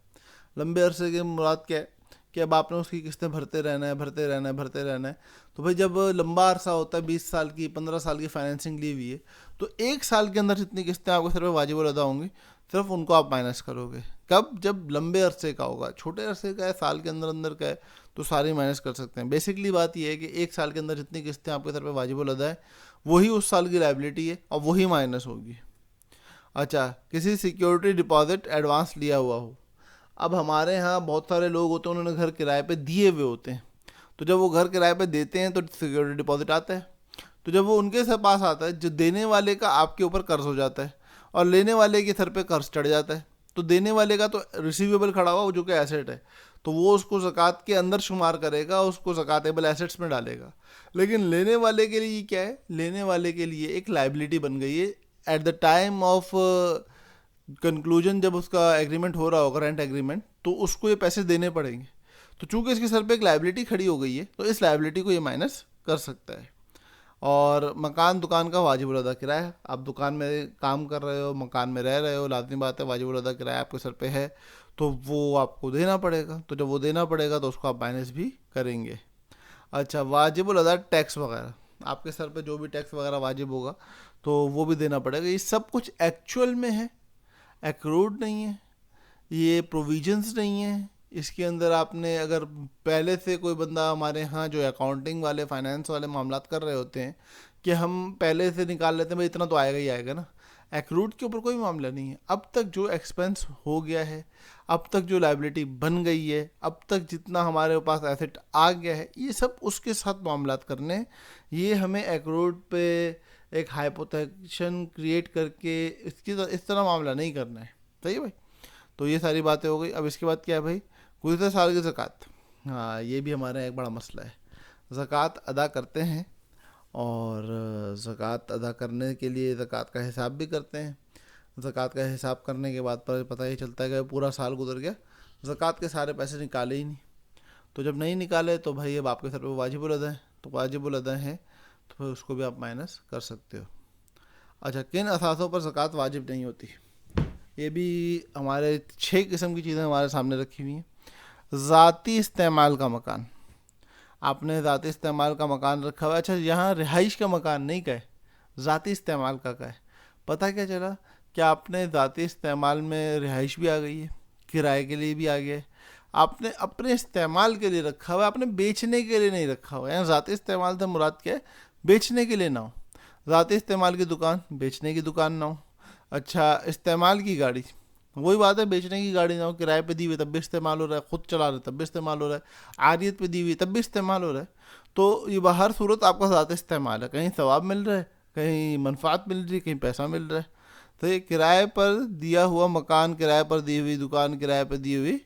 لمبے عرصے کے مراد کیا ہے کہ اب آپ نے اس کی قسطیں بھرتے رہنا ہے، تو بھائی جب لمبا عرصہ ہوتا ہے 20 سال کی 15 سال کی فائنینسنگ لی ہوئی ہے، تو 1 سال کے اندر جتنی قسطیں آپ کے سر پہ واجب الادا ہوں گی صرف ان کو آپ مائنس کرو گے۔ کب؟ جب لمبے عرصے کا ہوگا، چھوٹے عرصے کا ہے، سال کے اندر کا ہے، تو ساری مائنس کر سکتے ہیں۔ بیسکلی بات یہ ہے کہ 1 سال کے اندر جتنی قسطیں آپ کے سر پہ واجب الادا ہے وہی اس سال کی لائبلٹی ہے اور وہی مائنس ہوگی۔ اچھا، کسی سیکیورٹی ڈپازٹ ایڈوانس لیا ہوا ہو۔ اب ہمارے ہاں بہت سارے لوگ ہوتے ہیں، انہوں نے گھر کرائے پہ دیے ہوئے ہوتے ہیں، تو جب وہ گھر کرائے پہ دیتے ہیں تو سیکیورٹی ڈپازٹ آتا ہے، تو جب وہ ان کے پاس آتا ہے، جو دینے والے کا آپ کے اوپر قرض ہو جاتا ہے اور لینے والے کے سر پہ قرض چڑھ جاتا ہے، تو دینے والے کا تو ریسیویبل کھڑا ہوا جو کہ ایسٹ ہے، تو وہ اس کو زکوٰۃ کے اندر شمار کرے گا، اس کو زکاتیبل ایسٹس میں ڈالے گا۔ لیکن لینے والے کے لیے کیا ہے؟ لینے والے کے لیے ایک لائبلٹی بن گئی ہے at the time of conclusion, جب اس کا ایگریمنٹ ہو رہا ہوگا، رینٹ ایگریمنٹ، تو اس کو یہ پیسے دینے پڑیں گے۔ تو چونکہ اس کے سر پہ ایک لائبلٹی کھڑی ہو گئی ہے تو اس لائبلٹی کو یہ مائنس کر سکتا ہے۔ اور مکان دکان کا واجب الادا کرایہ، آپ دکان میں کام کر رہے ہو، مکان میں رہ رہے ہو، لازمی بات ہے واجب الادا کرایہ آپ کے سر پہ ہے، تو وہ آپ کو دینا پڑے گا، تو جب وہ دینا پڑے گا تو اس کو آپ مائنس بھی کریں گے۔ اچھا، واجب الادا ٹیکس وغیرہ، آپ کے سر پہ جو بھی ٹیکس وغیرہ واجب ہوگا تو وہ بھی دینا پڑے گا۔ یہ سب کچھ ایکچول میں ہے، ایکروڈ نہیں ہے، یہ پروویژنز نہیں ہیں۔ اس کے اندر آپ نے اگر پہلے سے کوئی بندہ ہمارے ہاں جو اکاؤنٹنگ والے، فائنینس والے معاملات کر رہے ہوتے ہیں کہ ہم پہلے سے نکال لیتے ہیں بھائی اتنا تو آئے گا ہی آئے گا نا، ایکروڈ کے اوپر کوئی معاملہ نہیں ہے. اب تک جو ایکسپینس ہو گیا ہے, اب تک جو لائبلٹی بن گئی ہے, اب تک جتنا ہمارے پاس ایسٹ آ گیا ہے, یہ سب اس کے ساتھ معاملات کرنے. یہ ہمیں ایکروڈ پہ ایک ہائپوتیشن کریٹ کر کے اس طرح معاملہ نہیں کرنا ہے. صحیح بھائی. تو یہ ساری باتیں ہو گئی. اب اس کے بعد کیا ہے بھائی, گزشتہ سال کی زکوٰۃ. ہاں, یہ بھی ہمارا ایک بڑا مسئلہ ہے. زکوٰۃ ادا کرتے ہیں اور زکوٰۃ ادا کرنے کے لیے زکوٰۃ کا حساب بھی کرتے ہیں. زکوٰۃ کا حساب کرنے کے بعد پتہ یہ چلتا ہے کہ پورا سال گزر گیا, زکوٰۃ کے سارے پیسے نکالے ہی نہیں. تو جب نہیں نکالے تو بھائی اب آپ کے سر پہ واجب الادا ہے. تو واجب الادا ہے تو پھر اس کو بھی آپ مائنس کر سکتے ہو. اچھا, کن اثاثوں پر زکوٰۃ واجب نہیں ہوتی؟ یہ بھی ہمارے 6 قسم کی چیزیں ہمارے سامنے رکھی ہوئی ہیں. ذاتی استعمال کا مکان. آپ نے ذاتی استعمال کا مکان رکھا ہوا ہے. اچھا, یہاں رہائش کا مکان نہیں کہے, ذاتی استعمال کا ہے. پتہ کیا چلا کہ آپ نے ذاتی استعمال میں رہائش بھی آ گئی ہے, کرائے کے لیے بھی آ گیا ہے. آپ نے اپنے استعمال کے لیے رکھا ہوا ہے, آپ نے بیچنے کے لیے نہیں رکھا ہوا ہے. یہاں ذاتی استعمال سے مراد کیا ہے؟ بیچنے کے لیے نہ ہو. ذاتی استعمال کی دکان, بیچنے کی دکان نہ ہو. اچھا, استعمال کی گاڑی, وہی بات ہے, بیچنے کی گاڑی نہ ہو. کرائے پہ دی ہوئی تب بھی استعمال ہو رہا ہے, خود چلا رہے تب بھی استعمال ہو رہا ہے, عاریت پہ دی ہوئی تب بھی استعمال ہو رہا ہے. تو یہ بہر صورت آپ کا ذاتی استعمال ہے. کہیں ثواب مل رہا ہے, کہیں منفعت مل رہی ہے, کہیں پیسہ مل رہا ہے. تو یہ کرائے پر دیا ہوا مکان, کرائے پر دی ہوئی دکان, کرائے پر دی ہوئی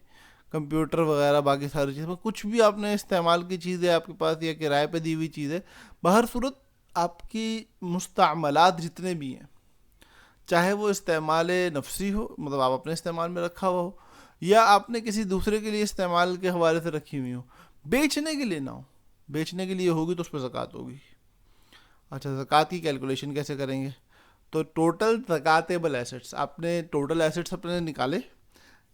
کمپیوٹر وغیرہ, باقی ساری چیزیں, کچھ بھی آپ نے استعمال کی چیز ہے آپ کے پاس یا کرائے پہ دی ہوئی چیز ہے, بہر صورت آپ کی مستعملات جتنے بھی ہیں, چاہے وہ استعمال نفسی ہو, مطلب آپ اپنے استعمال میں رکھا ہوا ہو, یا آپ نے کسی دوسرے کے لیے استعمال کے حوالے سے رکھی ہوئی ہو, بیچنے کے لیے نہ ہو. بیچنے کے لیے ہوگی تو اس پہ زکوٰۃ ہوگی. اچھا, زکوٰۃ کی کیلکولیشن کیسے کریں گے؟ تو ٹوٹل زکوٰۃیبل ایسٹس, آپ نے ٹوٹل ایسٹس اپنے نکالے.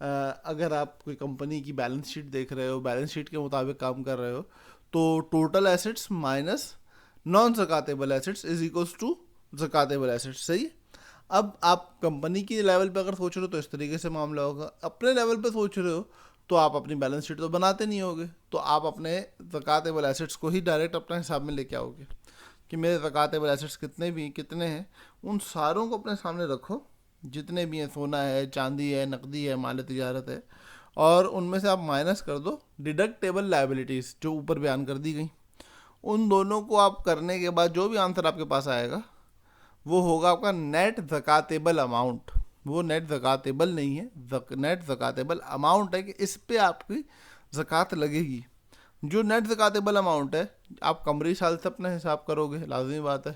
اگر آپ کوئی کمپنی کی بیلنس شیٹ دیکھ رہے ہو, بیلنس شیٹ کے مطابق کام کر رہے ہو, تو ٹوٹل ایسٹس مائنس نان زکوٰۃیبل ایسٹس از ایکولس ٹو زکوٰۃیبل ایسٹس. صحیح. اب آپ کمپنی کی لیول پہ اگر سوچ رہے ہو تو اس طریقے سے معاملہ ہوگا. اپنے لیول پہ سوچ رہے ہو تو آپ اپنی بیلنس شیٹ تو بناتے نہیں ہوگے, تو آپ اپنے زکوٰۃیبل ایسٹس کو ہی ڈائریکٹ اپنے حساب میں لے کے آؤ گے کہ میرے زکوٰۃیبل ایسٹس کتنے ہیں. ان ساروں کو اپنے سامنے رکھو, جتنے بھی ہیں, سونا ہے, چاندی ہے, نقدی ہے, مال تجارت ہے, اور ان میں سے آپ مائنس کر دو ڈیڈکٹیبل لائبلٹیز جو اوپر بیان کر دی گئی. ان دونوں کو آپ کرنے کے بعد جو بھی آنسر آپ کے پاس آئے گا وہ ہوگا آپ کا نیٹ زکوٰۃیبل اماؤنٹ. وہ نیٹ زکوٰۃیبل نہیں ہے, نیٹ زکوٰۃیبل اماؤنٹ ہے کہ اس پہ آپ کی زکوٰۃ لگے گی. جو نیٹ زکوٰۃیبل اماؤنٹ ہے, آپ قمری سال سے اپنا حساب کرو گے, لازمی بات ہے.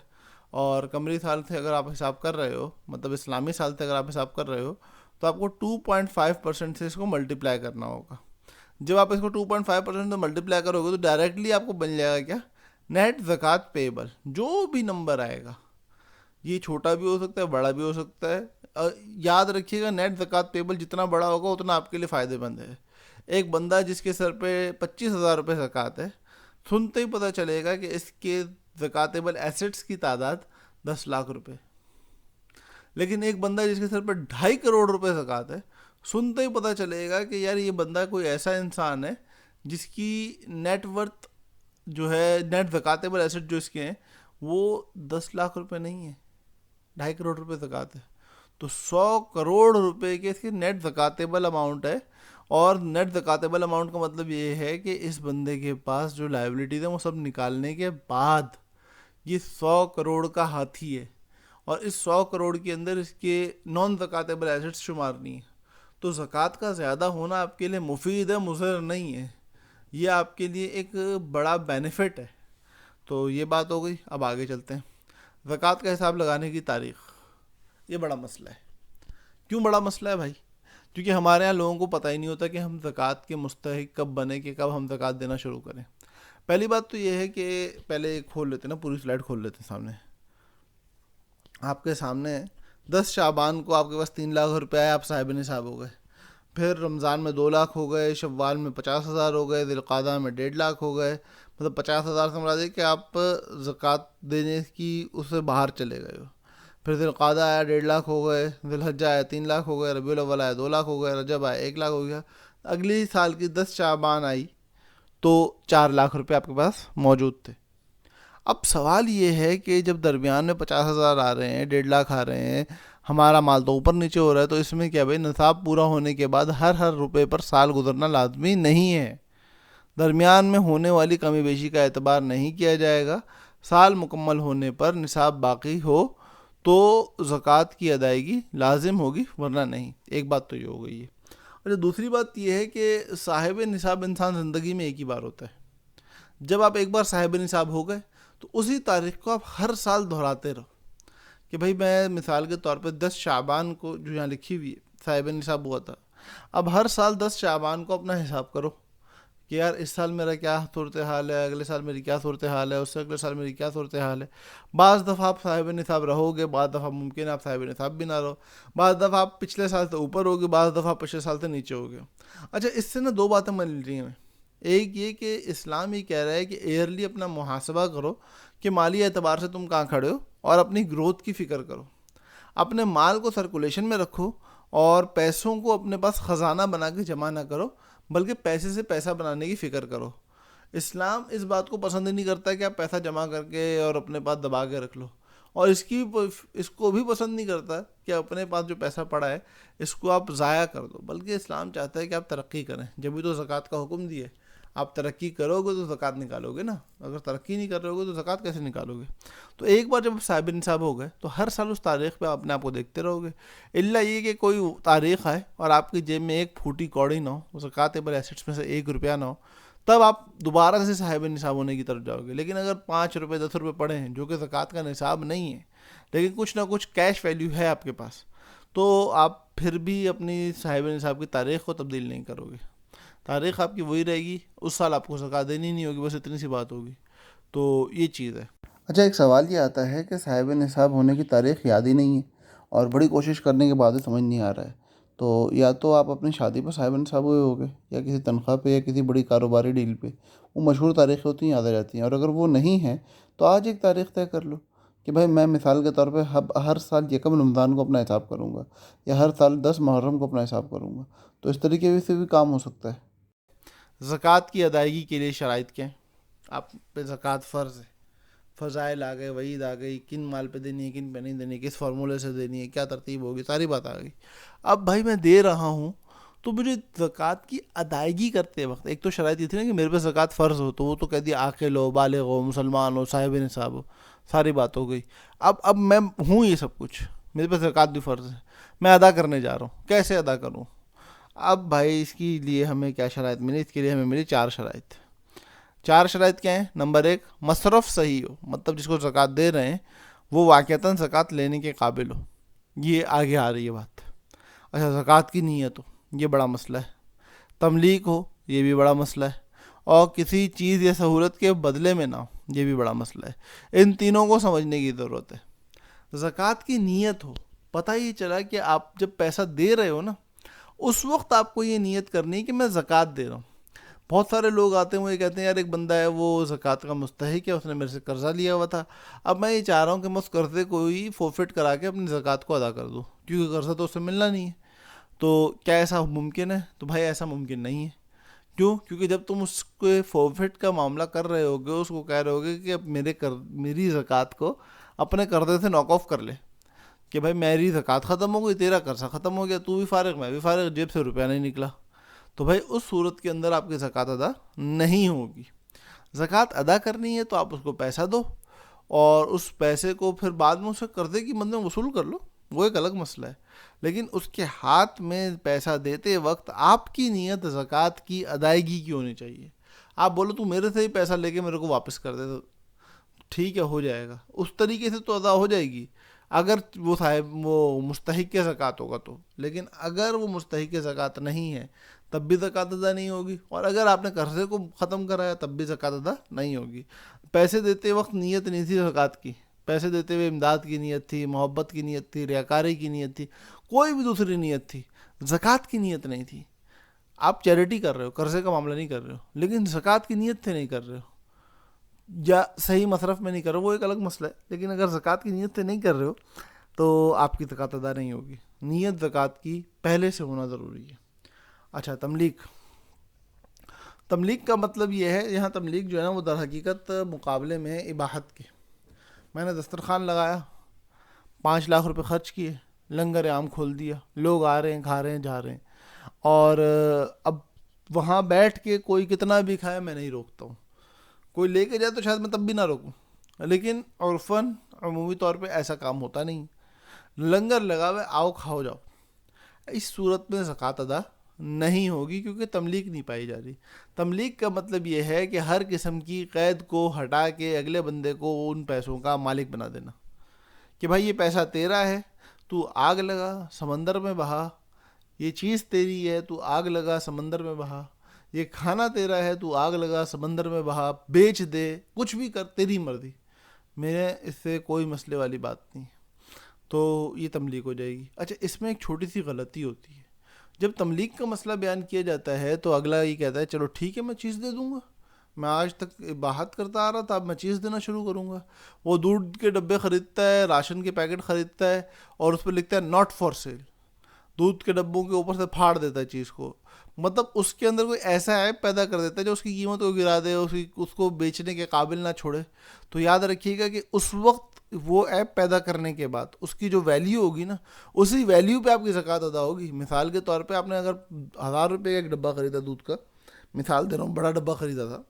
اور قمری سال سے اگر آپ حساب کر رہے ہو, مطلب اسلامی سال سے اگر آپ حساب کر رہے ہو, تو آپ کو 2.5% سے اس کو ملٹیپلائی کرنا ہوگا. جب آپ اس کو 2.5% سے ملٹیپلائی کرو گے تو ڈائریکٹلی آپ کو بن جائے گا کیا؟ نیٹ زکوٰۃ پیبل. جو بھی نمبر آئے گا, یہ چھوٹا بھی ہو سکتا ہے, بڑا بھی ہو سکتا ہے. یاد رکھیے گا, نیٹ زکوٰۃ پیبل جتنا بڑا ہوگا اتنا آپ کے لیے فائدے مند ہے. ایک بندہ جس کے سر پہ 25,000 روپے زکوٰۃ ہے, سنتے ہی پتہ چلے گا کہ اس کے زکوٰۃیبل ایسٹس کی تعداد 10 لاکھ روپے. لیکن ایک بندہ جس کے سر پہ 2.5 کروڑ روپے زکوٰۃ ہے, سنتے ہی پتہ چلے گا کہ یار یہ بندہ کوئی ایسا انسان ہے جس کی نیٹ ورتھ جو ہے, نیٹ زکوٰۃیبل ایسٹ جو اس کے ہیں وہ 10 لاکھ روپے نہیں ہے, 2.5 کروڑ روپے زکوٰۃ ہے. تو 100 کروڑ روپے کے اس کی نیٹ زکوٰۃیبل اماؤنٹ ہے. اور نیٹ زکوٰۃیبل اماؤنٹ کا مطلب یہ ہے کہ اس بندے کے پاس جو لائبلٹیز ہیں وہ سب نکالنے کے بعد یہ 100 کروڑ کا ہاتھی ہے, اور اس 100 کروڑ کے اندر اس کے نان زکوٰۃیبل ایسٹس شمار نہیں ہے. تو زکوٰۃ کا زیادہ ہونا آپ کے لیے مفید ہے, مضر نہیں ہے. یہ آپ کے لیے ایک بڑا بینیفٹ ہے. تو یہ بات ہو گئی. اب آگے چلتے ہیں. زکوٰۃ کا حساب لگانے کی تاریخ, یہ بڑا مسئلہ ہے. کیوں بڑا مسئلہ ہے بھائی؟ کیونکہ ہمارے یہاں لوگوں کو پتہ ہی نہیں ہوتا کہ ہم زکوٰۃ کے مستحق کب بنے, کہ کب ہم زکوٰۃ دینا شروع کریں. پہلی بات تو یہ ہے کہ پہلے کھول لیتے نا, پوری سلائڈ کھول لیتے سامنے. آپ کے سامنے 10 شعبان کو آپ کے پاس 3 لاکھ روپے آئے, آپ صاحب نصاب ہو گئے. پھر رمضان میں 2 لاکھ ہو گئے, شوال میں 50,000 ہو گئے, ذی القعدہ میں 1.5 لاکھ ہو گئے. مطلب 50,000 سے مراد ہے کہ آپ زکوٰۃ دینے کی اس سے باہر چلے گئے ہو. پھر ذی القعدہ آیا 1.5 لاکھ ہو گئے, ذی الحجہ آیا 3 لاکھ ہو گئے, ربیع الاول آیا 2 لاکھ ہو گئے, رجب آیا 1 لاکھ ہو گیا. اگلی سال کی 10 شعبان آئی تو 4 لاکھ روپے آپ کے پاس موجود تھے. اب سوال یہ ہے کہ جب درمیان میں 50,000 آ رہے ہیں, 1.5 لاکھ آ رہے ہیں, ہمارا مال تو اوپر نیچے ہو رہا ہے. تو اس میں کیا بھائی، نصاب پورا ہونے کے بعد ہر روپے پر سال گزرنا لازمی نہیں ہے. درمیان میں ہونے والی کمی بیشی کا اعتبار نہیں کیا جائے گا. سال مکمل ہونے پر نصاب باقی ہو تو زکوٰۃ کی ادائیگی لازم ہوگی، ورنہ نہیں. ایک بات تو یہ ہو گئی ہے. اور دوسری بات یہ ہے کہ صاحب نصاب انسان زندگی میں ایک ہی بار ہوتا ہے. جب آپ ایک بار صاحب نصاب ہو گئے تو اسی تاریخ کو آپ ہر سال دہراتے رہو کہ بھائی میں مثال کے طور پہ 10 شعبان کو جو یہاں لکھی ہوئی ہے صاحب نصاب ہوا تھا، اب ہر سال 10 شعبان کو اپنا حساب کرو کہ یار اس سال میرا کیا صورتحال ہے، اگلے سال میری کیا صورتحال ہے، اس سے اگلے سال میری کیا صورتحال ہے. بعض دفعہ آپ صاحب نصاب رہو گے، بعض دفعہ ممکن ہے آپ صاحب نصاب بھی نہ رہو، بعض دفعہ آپ پچھلے سال سے اوپر ہوگے، بعض دفعہ پچھلے سال سے نیچے ہوگے. اچھا، اس سے نا 2 باتیں مل رہی ہیں. ایک یہ کہ اسلام یہ کہہ رہا ہے کہ ایئرلی اپنا محاسبہ کرو کہ مالی اعتبار سے تم کہاں کھڑے ہو، اور اپنی گروتھ کی فکر کرو. اپنے مال کو سرکولیشن میں رکھو اور پیسوں کو اپنے پاس خزانہ بنا کے جمع نہ کرو، بلکہ پیسے سے پیسہ بنانے کی فکر کرو. اسلام اس بات کو پسند نہیں کرتا کہ آپ پیسہ جمع کر کے اور اپنے پاس دبا کے رکھ لو، اور اس کو بھی پسند نہیں کرتا کہ اپنے پاس جو پیسہ پڑا ہے اس کو آپ ضائع کر دو. بلکہ اسلام چاہتا ہے کہ آپ ترقی کریں. جبھی تو زکوٰۃ کا حکم دیا ہے. آپ ترقی کرو گے تو زکوٰۃ نکالو گے نا. اگر ترقی نہیں کر رہے ہوگے تو زکوٰۃ کیسے نکالو گے؟ تو ایک بار جب صاحب نصاب ہو گئے تو ہر سال اس تاریخ پہ اپنے آپ کو دیکھتے رہو گے. الا یہ کہ کوئی تاریخ آئے اور آپ کی جیب میں ایک پھوٹی کوڑی نہ ہو، زکوٰۃ ایسیٹس میں سے 1 روپیہ نہ ہو، تب آپ دوبارہ سے صاحب نصاب ہونے کی طرف جاؤ گے. لیکن اگر 5 روپے 10 روپے پڑے ہیں جو کہ زکوٰۃ کا نصاب نہیں ہے، لیکن کچھ نہ کچھ کیش ویلیو ہے آپ کے پاس، تو آپ پھر بھی اپنی صاحب نصاب کی تاریخ کو تبدیل نہیں کرو گے. تاریخ آپ کی وہی رہے گی. اس سال آپ کو زکوٰۃ دینی نہیں ہوگی، بس اتنی سی بات ہوگی. تو یہ چیز ہے. اچھا، ایک سوال یہ آتا ہے کہ صاحب نصاب ہونے کی تاریخ یاد ہی نہیں ہے اور بڑی کوشش کرنے کے بعد سمجھ نہیں آ رہا ہے. تو یا تو آپ اپنی شادی پہ صاحب نصاب ہوئے ہوگے، یا کسی تنخواہ پہ، یا کسی بڑی کاروباری ڈیل پہ. وہ مشہور تاریخیں ہوتی ہیں، یاد آ جاتی ہیں. اور اگر وہ نہیں ہیں تو آج ایک تاریخ طے کر لو کہ بھائی میں مثال کے طور پہ ہر سال 1 رمضان کو اپنا حساب کروں گا، یا ہر سال 10 محرم کو اپنا حساب کروں گا. تو اس طریقے سے بھی کام ہو سکتا ہے. زکوٰۃ کی ادائیگی کے لیے شرائط کیا ہیں؟ آپ پہ زکوٰۃ فرض ہے، فضائل آ گئے، وعید آ گئی، کن مال پہ دینی ہے، کن پہ نہیں دینی ہے، کس فارمولے سے دینی ہے، کیا ترتیب ہوگی، ساری بات آ گئی. اب بھائی میں دے رہا ہوں تو مجھے زکوٰۃ کی ادائیگی کرتے وقت ایک تو شرائط یہ تھی نا کہ میرے پہ زکوٰۃ فرض ہو، تو وہ تو کہہ دیا عاقل ہو، بالغ ہو، مسلمان ہو، صاحب نصاب ہو، ساری بات ہو گئی. اب میں ہوں یہ سب کچھ، میرے پہ زکوٰۃ بھی فرض ہے، میں ادا کرنے جا رہا ہوں، کیسے ادا کروں؟ اب بھائی اس کے لیے ہمیں کیا شرائط ملی؟ اس کے لیے ہمیں ملی 4 شرائط. 4 شرائط کیا ہیں؟ نمبر 1، مصرف صحیح ہو، مطلب جس کو زکوٰۃ دے رہے ہیں وہ واقعتاً زکوٰۃ لینے کے قابل ہو. یہ آگے آ رہی ہے بات. اچھا، زکوٰۃ کی نیت ہو، یہ بڑا مسئلہ ہے. تملیک ہو، یہ بھی بڑا مسئلہ ہے. اور کسی چیز یا سہولت کے بدلے میں نہ ہو، یہ بھی بڑا مسئلہ ہے. ان تینوں کو سمجھنے کی ضرورت ہے. زکوٰۃ کی نیت ہو، پتہ یہ چلا کہ آپ جب پیسہ دے رہے ہو نا، اس وقت آپ کو یہ نیت کرنی ہے کہ میں زکوٰۃ دے رہا ہوں. بہت سارے لوگ آتے ہیں وہ یہ کہتے ہیں یار ایک بندہ ہے وہ زکوٰۃ کا مستحق ہے، اس نے میرے سے قرضہ لیا ہوا تھا، اب میں یہ چاہ رہا ہوں کہ میں اس قرضے کو ہی فورفٹ کرا کے اپنی زکوٰۃ کو ادا کر دوں، کیونکہ قرضہ تو اس سے ملنا نہیں ہے. تو کیا ایسا ممکن ہے؟ تو بھائی ایسا ممکن نہیں ہے. کیوں؟ کیونکہ جب تم اس کے فورفٹ کا معاملہ کر رہے ہوگے، اس کو کہہ رہے ہوگے کہ اب میری زکوٰۃ کو اپنے قرضے سے ناک آف کر لے، کہ بھائی میری زکوٰۃ ختم ہو گئی، تیرا قرضہ ختم ہو گیا، تو بھی فارغ میں بھی فارغ، جیب سے روپیہ نہیں نکلا. تو بھائی اس صورت کے اندر آپ کی زکوٰۃ ادا نہیں ہوگی. زکوٰۃ ادا کرنی ہے تو آپ اس کو پیسہ دو، اور اس پیسے کو پھر بعد میں اسے قرضے کی مد میں وصول کر لو، وہ ایک الگ مسئلہ ہے. لیکن اس کے ہاتھ میں پیسہ دیتے وقت آپ کی نیت زکوٰۃ کی ادائیگی کی ہونی چاہیے. آپ بولو تو میرے سے ہی پیسہ لے کے میرے کو واپس کر دے، تو ٹھیک ہے، ہو جائے گا، اس طریقے سے تو ادا ہو جائے گی اگر وہ مستحق زکوٰۃ ہوگا تو. لیکن اگر وہ مستحق زکوٰۃ نہیں ہے تب بھی زکوٰۃ ادا نہیں ہوگی، اور اگر آپ نے قرضے کو ختم کرایا تب بھی زکوٰۃ ادا نہیں ہوگی. پیسے دیتے وقت نیت نہیں تھی زکوٰۃ کی، پیسے دیتے ہوئے امداد کی نیت تھی، محبت کی نیت تھی، ریاکاری کی نیت تھی، کوئی بھی دوسری نیت تھی، زکوٰۃ کی نیت نہیں تھی. آپ چیریٹی کر رہے ہو، قرضے کا معاملہ نہیں کر رہے ہو، لیکن زکوٰۃ کی نیت سے نہیں کر رہے ہو، یا صحیح مصرف میں نہیں کر رہے ہو، وہ ایک الگ مسئلہ ہے. لیکن اگر زکوٰۃ کی نیت سے نہیں کر رہے ہو تو آپ کی زکوٰۃ ادا نہیں ہوگی. نیت زکوٰۃ کی پہلے سے ہونا ضروری ہے. اچھا، تملیک کا مطلب یہ ہے، یہاں تملیک جو ہے نا وہ در حقیقت مقابلے میں اباحت کے. میں نے دسترخوان لگایا، 5 لاکھ روپے خرچ کیے، لنگر عام کھول دیا, لوگ آ رہے ہیں, کھا رہے ہیں, جا رہے ہیں. اور اب وہاں بیٹھ کے کوئی کتنا بھی کھائے میں نہیں روکتا ہوں, کوئی لے کے جائے تو شاید میں تب بھی نہ روکوں, لیکن عرفاً عمومی طور پہ ایسا کام ہوتا نہیں. لنگر لگا ہوا ہے, آؤ کھاؤ جاؤ. اس صورت میں زکوٰۃ ادا نہیں ہوگی, کیونکہ تملیک نہیں پائی جا رہی. تملیک کا مطلب یہ ہے کہ ہر قسم کی قید کو ہٹا کے اگلے بندے کو ان پیسوں کا مالک بنا دینا, کہ بھائی یہ پیسہ تیرا ہے, تو آگ لگا سمندر میں بہا, یہ چیز تیری ہے, تو آگ لگا سمندر میں بہا, یہ کھانا تیرا ہے, تو آگ لگا سمندر میں بہا, بیچ دے, کچھ بھی کر, تیری مرضی, میرے اس سے کوئی مسئلے والی بات نہیں. تو یہ تملیک ہو جائے گی. اچھا, اس میں ایک چھوٹی سی غلطی ہوتی ہے. جب تملیک کا مسئلہ بیان کیا جاتا ہے تو اگلا یہ کہتا ہے چلو ٹھیک ہے میں چیز دے دوں گا, میں آج تک باہت کرتا آ رہا تھا, اب میں چیز دینا شروع کروں گا. وہ دودھ کے ڈبے خریدتا ہے, راشن کے پیکٹ خریدتا ہے, اور اس پہ لکھتا ہے ناٹ فار سیل. دودھ کے ڈبوں کے اوپر سے پھاڑ دیتا ہے چیز کو, مطلب اس کے اندر کوئی ایسا ایپ پیدا کر دیتا ہے جو اس کی قیمت کو گرا دے, اس کو بیچنے کے قابل نہ چھوڑے. تو یاد رکھیے گا کہ اس وقت وہ ایپ پیدا کرنے کے بعد اس کی جو ویلیو ہوگی نا, اسی ویلیو پہ آپ کی زکوٰۃ ادا ہوگی. مثال کے طور پہ آپ نے اگر 1000 روپے کا ایک ڈبہ خریدا دودھ کا, مثال دے رہا ہوں, بڑا ڈبہ خریدا تھا,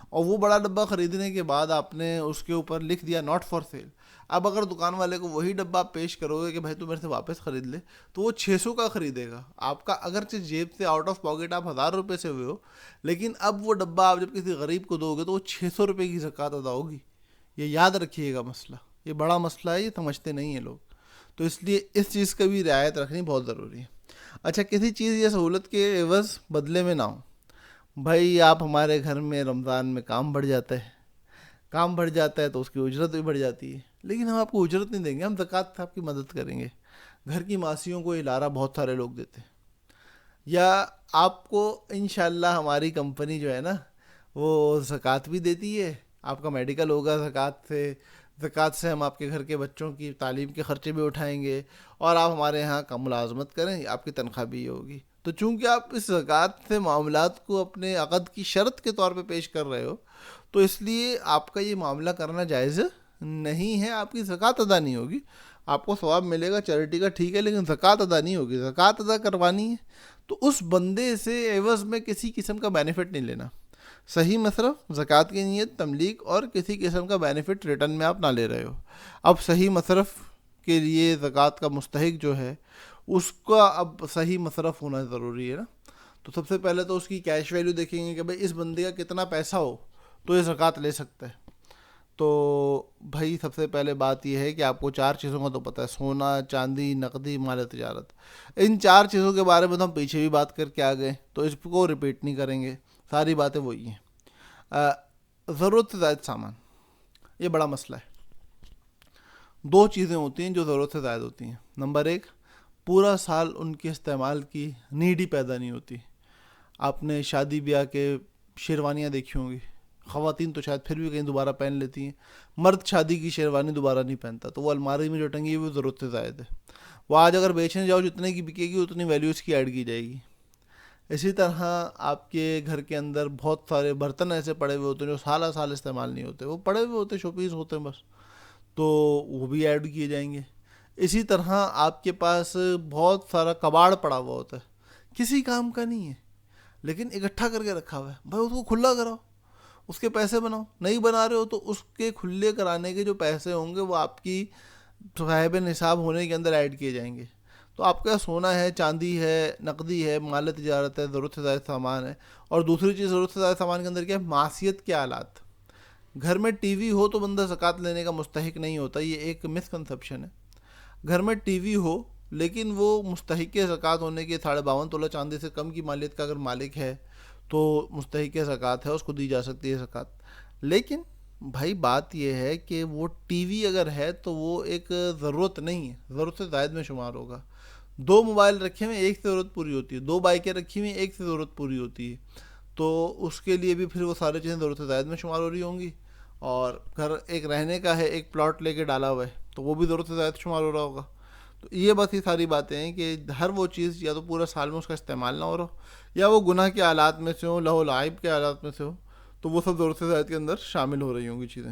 اور وہ بڑا ڈبہ خریدنے کے بعد آپ نے اس کے اوپر لکھ دیا ناٹ فار سیل. اب اگر دکان والے کو وہی ڈبہ آپ پیش کرو گے کہ بھائی تو میرے سے واپس خرید لے, تو وہ 600 کا خریدے گا. آپ کا اگرچہ جیب سے آؤٹ آف پاکٹ آپ 1000 روپے سے ہوئے ہو, لیکن اب وہ ڈبہ آپ جب کسی غریب کو دو گے تو وہ 600 روپے کی زکوٰۃ ادا ہوگی. یہ یاد رکھیے گا مسئلہ, یہ بڑا مسئلہ ہے, یہ سمجھتے نہیں ہیں لوگ. تو اس لیے اس چیز کا بھی رعایت رکھنی بہت ضروری ہے. اچھا, کسی چیز یا سہولت کے عوض بدلے میں نہ ہو. بھائی آپ ہمارے گھر میں رمضان میں کام بڑھ جاتا ہے, کام بڑھ جاتا ہے تو اس کی اجرت بھی بڑھ جاتی ہے, لیکن ہم آپ کو اجرت نہیں دیں گے, ہم زکوٰۃ سے آپ کی مدد کریں گے. گھر کی ماسیوں کو الارا بہت سارے لوگ دیتے ہیں. یا آپ کو انشاءاللہ ہماری کمپنی جو ہے نا وہ زکوٰۃ بھی دیتی ہے, آپ کا میڈیکل ہوگا زکوٰۃ سے ہم آپ کے گھر کے بچوں کی تعلیم کے خرچے بھی اٹھائیں گے, اور آپ ہمارے یہاں کا ملازمت کریں, آپ کی تنخواہ بھی ہوگی. تو چونکہ آپ اس زکوٰۃ سے معاملات کو اپنے عقد کی شرط کے طور پہ پیش کر رہے ہو, تو اس لیے آپ کا یہ معاملہ کرنا جائز نہیں ہے. آپ کی زکوٰۃ ادا نہیں ہوگی. آپ کو ثواب ملے گا چیریٹی کا, ٹھیک ہے, لیکن زکوٰۃ ادا نہیں ہوگی. زکوٰۃ ادا کروانی ہے تو اس بندے سے عوض میں کسی قسم کا بینیفٹ نہیں لینا. صحیح مصرف, زکوٰۃ کی نیت, تملیک, اور کسی قسم کا بینیفٹ ریٹرن میں آپ نہ لے رہے ہو. اب صحیح مصرف کے لیے زکوٰۃ کا مستحق جو ہے اس کا اب صحیح مصرف ہونا ضروری ہے نا. تو سب سے پہلے تو اس کی کیش ویلیو دیکھیں گے کہ بھائی اس بندے کا کتنا پیسہ ہو تو یہ زکوٰۃ لے سکتا ہے. تو بھائی سب سے پہلے بات یہ ہے کہ آپ کو 4 چیزوں کا تو پتہ ہے, سونا, چاندی, نقدی, مال تجارت. ان 4 چیزوں کے بارے میں تو ہم پیچھے بھی بات کر کے آ گئے, تو اس کو ریپیٹ نہیں کریں گے, ساری باتیں وہی ہیں. ضرورت سے زائد سامان, یہ بڑا مسئلہ ہے. 2 چیزیں ہوتی ہیں جو ضرورت سے زائد ہوتی ہیں. نمبر 1, پورا سال ان کے استعمال کی نیڈ ہی پیدا نہیں ہوتی. آپ نے شادی بیاہ کے شیروانیاں دیکھی ہوں گی, خواتین تو شاید پھر بھی کہیں دوبارہ پہن لیتی ہیں, مرد شادی کی شیروانی دوبارہ نہیں پہنتا, تو وہ الماری میں جو ٹنگی ہے وہ ضرورت سے زائد ہے. وہ آج اگر بیچنے جاؤ جتنے کی بکے گی اتنی ویلیو اس کی ایڈ کی جائے گی. اسی طرح آپ کے گھر کے اندر بہت سارے برتن ایسے پڑے ہوئے ہوتے ہیں جو سالہ سال استعمال نہیں ہوتے, وہ پڑے ہوئے ہوتے, شو پیس ہوتے ہیں بس, تو وہ بھی ایڈ کیے جائیں گے. اسی طرح آپ کے پاس بہت سارا کباڑ پڑا ہوا ہوتا ہے, کسی کام کا نہیں ہے لیکن اکٹھا کر کے رکھا ہوا ہے. بھائی اس کو کھلا کراؤ, اس کے پیسے بناؤ. نہیں بنا رہے ہو تو اس کے کھلے کرانے کے جو پیسے ہوں گے وہ آپ کی صاحب نصاب ہونے کے اندر ایڈ کیے جائیں گے. تو آپ کا سونا ہے, چاندی ہے, نقدی ہے, مال تجارت ہے, ضرورت سے زائد سامان ہے. اور دوسری چیز ضرورت سے زائد سامان کے اندر کیا ہے, معاشیت کے آلات. گھر میں ٹی وی ہو تو بندہ زکوٰۃ لینے کا مستحق نہیں ہوتا, یہ ایک مسکنسیپشن ہے. گھر میں ٹی وی ہو لیکن وہ مستحق زکوٰۃ ہونے کے 52.5 تولہ چاندی سے کم کی مالیت کا اگر مالک ہے تو مستحق زکوٰۃ ہے, اس کو دی جا سکتی ہے زکوٰۃ. لیکن بھائی بات یہ ہے کہ وہ ٹی وی اگر ہے تو وہ ایک ضرورت نہیں ہے, ضرورت سے زائد میں شمار ہوگا. 2 موبائل رکھے ہوئے, ایک سے ضرورت پوری ہوتی ہے. 2 بائکیں رکھی ہوئی, ایک سے ضرورت پوری ہوتی ہے, تو اس کے لیے بھی پھر وہ ساری چیزیں ضرورت سے زائد میں شمار ہو رہی ہوں گی. اور گھر ایک رہنے کا ہے, ایک پلاٹ لے کے ڈالا ہوا ہے, تو وہ بھی ضرورت سے زائد شمار ہو رہا ہوگا. تو یہ بس یہ ساری باتیں ہیں کہ ہر وہ چیز یا تو پورا سال میں اس کا استعمال نہ ہو رہا ہو, یا وہ گناہ کے آلات میں سے ہو, لہو لعب کے آلات میں سے ہو, تو وہ سب ضرورت سے زائد کے اندر شامل ہو رہی ہوں گی چیزیں.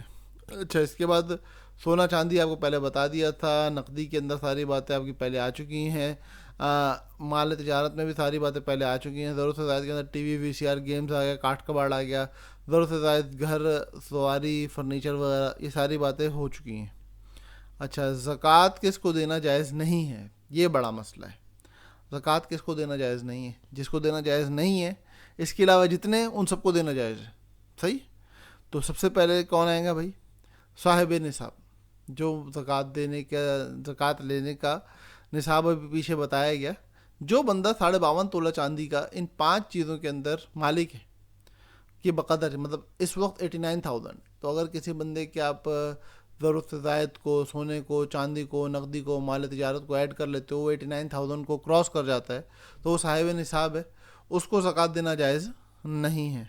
اچھا, اس کے بعد سونا چاندی آپ کو پہلے بتا دیا تھا، نقدی کے اندر ساری باتیں آپ کی پہلے آ چکی ہیں، مال تجارت میں بھی ساری باتیں پہلے آ چکی ہیں، ضرورت سے زائد کے اندر ٹی وی وی سی آر گیمز آ گیا، کاٹ کباڑ آ گیا، ضرورت سے زائد گھر سواری فرنیچر وغیرہ، یہ ساری باتیں ہو چکی ہیں۔ اچھا، زکوٰۃ کس کو دینا جائز نہیں ہے، یہ بڑا مسئلہ ہے۔ زکوٰۃ کس کو دینا جائز نہیں ہے؟ جس کو دینا جائز نہیں ہے، اس کے علاوہ جتنے ان سب کو دینا جائز ہے، صحیح؟ تو سب سے پہلے کون آئے گا بھائی؟ صاحب نصاب، جو زکوٰۃ لینے کا نصاب ابھی پیچھے بتایا گیا، جو بندہ 52.5 تولہ چاندی کا ان 5 چیزوں کے اندر مالک ہے کہ بقدر، مطلب اس وقت 89,000، تو اگر کسی بندے کے آپ ضرورت سے زائد کو، سونے کو، چاندی کو، نقدی کو، مال تجارت کو ایڈ کر لیتے ہو، وہ 89,000 کو کراس کر جاتا ہے تو وہ صاحب نصاب ہے، اس کو زکوٰۃ دینا جائز نہیں ہے۔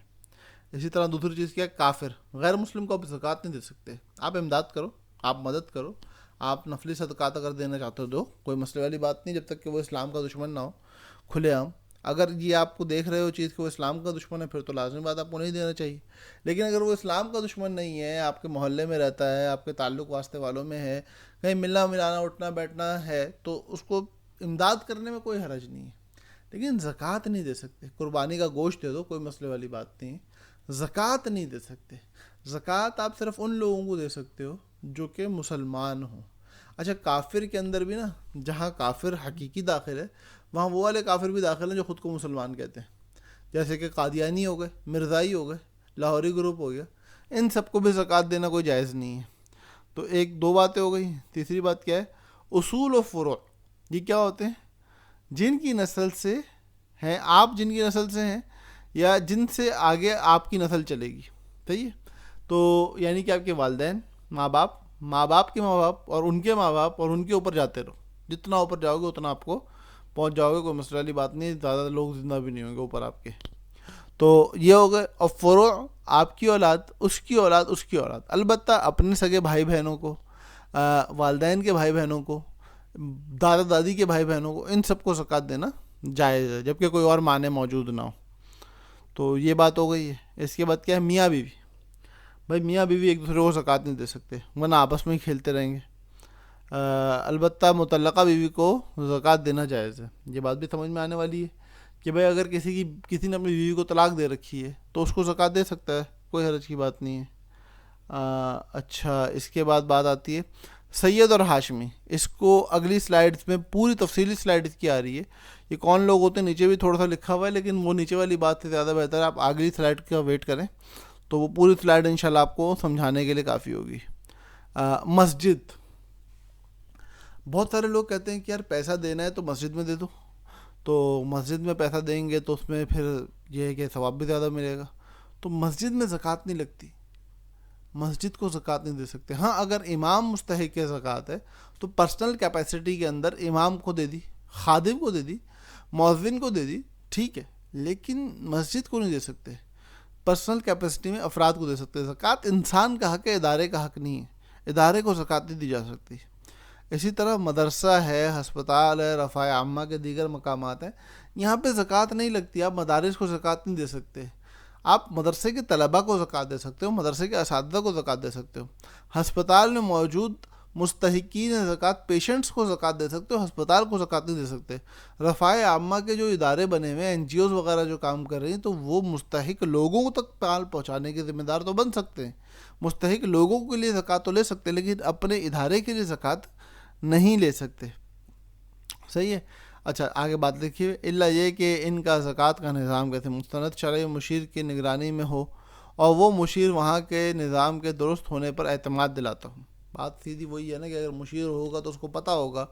اسی طرح دوسری چیز کیا ہے؟ کافر، غیر مسلم کو آپ زکوٰۃ نہیں دے سکتے۔ آپ امداد کرو، آپ مدد کرو، آپ نفلی صدقات اگر دینا چاہتے ہو دو، کوئی مسئلے والی بات نہیں، جب تک کہ وہ اسلام کا دشمن نہ ہو، کھلے عام۔ اگر یہ آپ کو دیکھ رہے ہو چیز کہ وہ اسلام کا دشمن ہے، پھر تو لازمی بات آپ کو نہیں دینا چاہیے۔ لیکن اگر وہ اسلام کا دشمن نہیں ہے، آپ کے محلے میں رہتا ہے، آپ کے تعلق واسطے والوں میں ہے، کہیں ملنا ملانا اٹھنا بیٹھنا ہے، تو اس کو امداد کرنے میں کوئی حرج نہیں ہے۔ لیکن زکوٰۃ نہیں دے سکتے۔ قربانی کا گوشت دے دو، کوئی مسئلے والی بات نہیں، زکوٰۃ نہیں دے سکتے۔ زکوٰۃ آپ صرف ان لوگوں کو دے سکتے ہو جو کہ مسلمان ہوں۔ اچھا، کافر کے اندر بھی نا، جہاں کافر حقیقی داخل ہے، وہاں وہ والے کافر بھی داخل ہیں جو خود کو مسلمان کہتے ہیں، جیسے کہ قادیانی ہو گئے، مرزائی ہو گئے، لاہوری گروپ ہو گیا، ان سب کو بھی زکوٰۃ دینا کوئی جائز نہیں ہے۔ تو ایک دو باتیں ہو گئی۔ تیسری بات کیا ہے؟ اصول و فروع، یہ کیا ہوتے ہیں؟ جن کی نسل سے ہیں آپ، جن کی نسل سے ہیں، یا جن سے آگے آپ کی نسل چلے گی، صحیح ہے؟ تو یعنی کہ آپ کے والدین، ماں باپ، ماں باپ کے ماں باپ، اور ان کے ماں باپ، اور ان کے اوپر جاتے رہو، جتنا اوپر جاؤ گے اتنا آپ کو پہنچ جاؤ گے، کوئی مسئلہ والی بات نہیں، زیادہ لوگ زندہ بھی نہیں ہوں گے اوپر آپ کے۔ تو یہ ہو گئے۔ اور فروع، آپ کی اولاد، اس کی اولاد، اس کی اولاد، البتہ اپنے سگے بھائی بہنوں کو، والدین کے بھائی بہنوں کو، دادا دادی کے بھائی بہنوں کو، ان سب کو زکوٰۃ دینا جائز ہے، جبکہ کوئی اور معنی موجود نہ ہو۔ تو یہ بات ہو گئی ہے۔ اس کے بعد کیا ہے؟ میاں بیوی۔ بھائی میاں بیوی ایک دوسرے کو زکوٰۃ نہیں دے سکتے، ورنہ آپس میں ہی کھیلتے رہیں گے۔ البتہ مطلقہ بیوی کو زکوٰۃ دینا جائز ہے۔ یہ بات بھی سمجھ میں آنے والی ہے کہ بھائی اگر کسی نے اپنی بیوی کو طلاق دے رکھی ہے تو اس کو زکوٰۃ دے سکتا ہے، کوئی حرج کی بات نہیں ہے۔ اچھا، اس کے بعد بات آتی ہے سید اور ہاشمی۔ اس کو اگلی سلائیڈز میں پوری تفصیلی سلائیڈز کی آ رہی ہے، یہ کون لوگ ہوتے ہیں نیچے بھی تھوڑا سا لکھا ہوا ہے، لیکن وہ نیچے والی بات سے زیادہ بہتر ہے آپ اگلی سلائیڈ کا ویٹ کریں، تو وہ پوری سلائیڈ انشاءاللہ آپ کو سمجھانے کے لیے کافی ہوگی۔ مسجد، بہت سارے لوگ کہتے ہیں کہ یار پیسہ دینا ہے تو مسجد میں دے دو، تو مسجد میں پیسہ دیں گے تو اس میں پھر یہ ہے کہ ثواب بھی زیادہ ملے گا، تو مسجد میں زکوٰۃ نہیں لگتی، مسجد کو زکوٰۃ نہیں دے سکتے۔ ہاں، اگر امام مستحق زکوٰۃ ہے تو پرسنل کیپیسٹی کے اندر امام کو دے دی، خادم کو دے دی، مؤذن کو دے دی، ٹھیک ہے، لیکن مسجد کو نہیں دے سکتے۔ پرسنل کیپیسٹی میں افراد کو دے سکتے۔ زکوٰۃ انسان کا حق ہے، ادارے کا حق نہیں ہے، ادارے کو زکوٰۃ نہیں دی جا سکتی۔ اسی طرح مدرسہ ہے، ہسپتال ہے، رفاع عامہ کے دیگر مقامات ہیں، یہاں پہ زکوٰۃ نہیں لگتی، آپ مدارس کو زکوٰۃ نہیں دے سکتے۔ آپ مدرسے کے طلباء کو زکوٰۃ دے سکتے ہو، مدرسے کے اساتذہ کو زکوٰۃ دے سکتے ہو، ہسپتال میں موجود مستحقین زکوٰۃ پیشنٹس کو زکوٰۃ دے سکتے ہو، ہسپتال کو زکوٰۃ نہیں دے سکتے۔ رفاع عامہ کے جو ادارے بنے ہوئے ہیں، NGOs وغیرہ جو کام کر رہی ہیں، تو وہ مستحق لوگوں تک مال پہنچانے کے ذمہ دار تو بن سکتے ہیں، مستحق لوگوں کے لیے زکوٰۃ تو لے سکتے ہیں، لیکن اپنے ادارے کے لیے زکوٰۃ نہیں لے سکتے، صحیح ہے۔ اچھا، آگے بات لکھیے، الا یہ کہ ان کا زکوٰۃ کا نظام کیسے مستند شرعی مشیر کی نگرانی میں ہو اور وہ مشیر وہاں کے نظام کے درست ہونے پر اعتماد دلاتا ہوں۔ بات سیدھی وہی ہے نا کہ اگر مشیر ہوگا تو اس کو پتہ ہوگا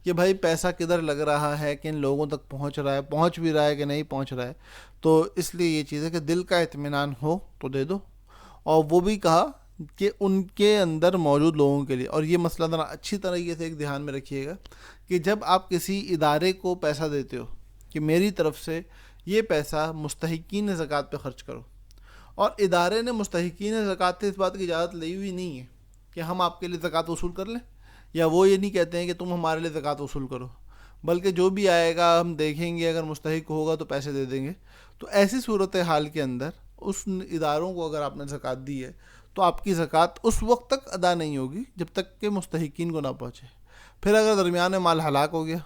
کہ بھائی پیسہ کدھر لگ رہا ہے، کن لوگوں تک پہنچ رہا ہے، پہنچ بھی رہا ہے کہ نہیں پہنچ رہا ہے، تو اس لیے یہ چیز ہے کہ دل کا اطمینان ہو تو دے دو۔ اور وہ بھی کہا کہ ان کے اندر موجود لوگوں کے لیے، اور یہ مسئلہ ذرا اچھی طریقے سے ایک دھیان میں رکھیے گا کہ جب آپ کسی ادارے کو پیسہ دیتے ہو کہ میری طرف سے یہ پیسہ مستحقین زکوٰۃ پہ خرچ کرو، اور ادارے نے مستحقین زکوٰۃ سے اس بات کی اجازت لی ہوئی نہیں ہے کہ ہم آپ کے لیے زکوٰۃ وصول کر لیں، یا وہ یہ نہیں کہتے ہیں کہ تم ہمارے لیے زکوٰۃ وصول کرو، بلکہ جو بھی آئے گا ہم دیکھیں گے، اگر مستحق ہوگا تو پیسے دے دیں گے۔ تو ایسی صورتحال کے اندر اس اداروں کو اگر آپ نے زکوٰۃ دی ہے تو آپ کی زکوٰۃ اس وقت تک ادا نہیں ہوگی جب تک کہ مستحقین کو نہ پہنچے. پھر اگر درمیان میں مال ہلاک ہو گیا،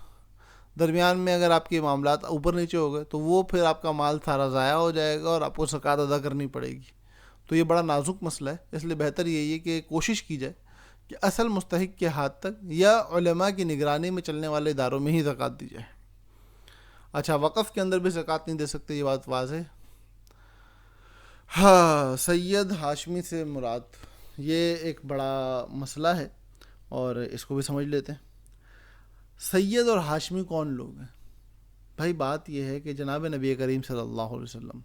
درمیان میں اگر آپ کے معاملات اوپر نیچے ہو گئے، تو وہ پھر آپ کا مال سارا ضائع ہو جائے گا اور آپ کو زکوٰۃ ادا کرنی پڑے گی. تو یہ بڑا نازک مسئلہ ہے، اس لیے بہتر یہی ہے کہ کوشش کی جائے کہ اصل مستحق کے ہاتھ تک یا علماء کی نگرانی میں چلنے والے اداروں میں ہی زکوٰۃ دی جائے. اچھا، وقف کے اندر بھی زکوٰۃ نہیں دے سکتے، یہ بات واضح ہے. ہاں، سید ہاشمی سے مراد، یہ ایک بڑا مسئلہ ہے اور اس کو بھی سمجھ لیتے ہیں. سید اور ہاشمی کون لوگ ہیں؟ بھائی بات یہ ہے کہ جناب نبی کریم صلی اللہ علیہ وسلم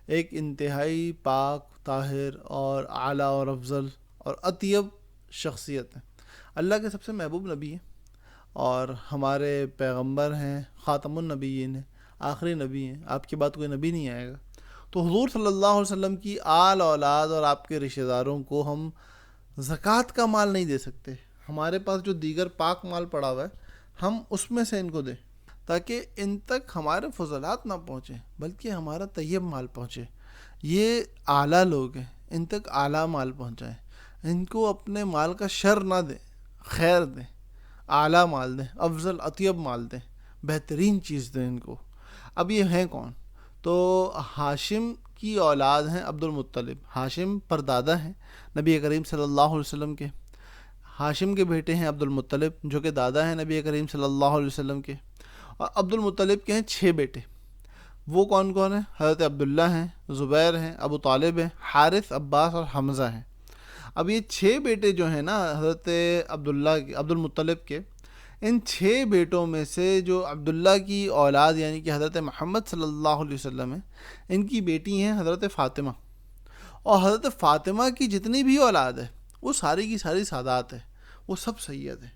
ایک انتہائی پاک، طاہر اور اعلیٰ اور افضل اور اطیب شخصیت ہے. اللہ کے سب سے محبوب نبی ہیں اور ہمارے پیغمبر ہیں، خاتم النبیین ہیں، آخری نبی ہیں. آپ کے بعد کوئی نبی نہیں آئے گا. تو حضور صلی اللہ علیہ وسلم کی آل اولاد اور آپ کے رشتہ داروں کو ہم زکوٰۃ کا مال نہیں دے سکتے. ہمارے پاس جو دیگر پاک مال پڑا ہوا ہے ہم اس میں سے ان کو دیں تاکہ ان تک ہمارے فضلات نہ پہنچیں بلکہ ہمارا طیب مال پہنچے. یہ اعلیٰ لوگ ہیں، ان تک اعلیٰ مال پہنچائیں. ان کو اپنے مال کا شر نہ دیں، خیر دیں، اعلیٰ مال دیں، افضل اطیب مال دیں، بہترین چیز دیں ان کو. اب یہ ہیں کون؟ تو ہاشم کی اولاد ہیں عبد المطلب. ہاشم پردادا ہیں نبی کریم صلی اللہ علیہ وسلم کے. ہاشم کے بیٹے ہیں عبد المطلب جو کہ دادا ہیں نبی کریم صلی اللہ علیہ وسلم کے. اور عبد المطلب کے ہیں 6 بیٹے. وہ کون کون ہیں؟ حضرت عبداللہ ہیں، زبیر ہیں، ابو طالب ہیں، حارث، عباس اور حمزہ ہیں. اب یہ 6 بیٹے جو ہیں نا حضرت عبد المطلب کے، ان 6 بیٹوں میں سے جو عبداللہ کی اولاد یعنی کہ حضرت محمد صلی اللہ علیہ وسلم ہیں، ان کی بیٹی ہیں حضرت فاطمہ. اور حضرت فاطمہ کی جتنی بھی اولاد ہے وہ ساری کی ساری سادات ہے، وہ سب سید ہیں.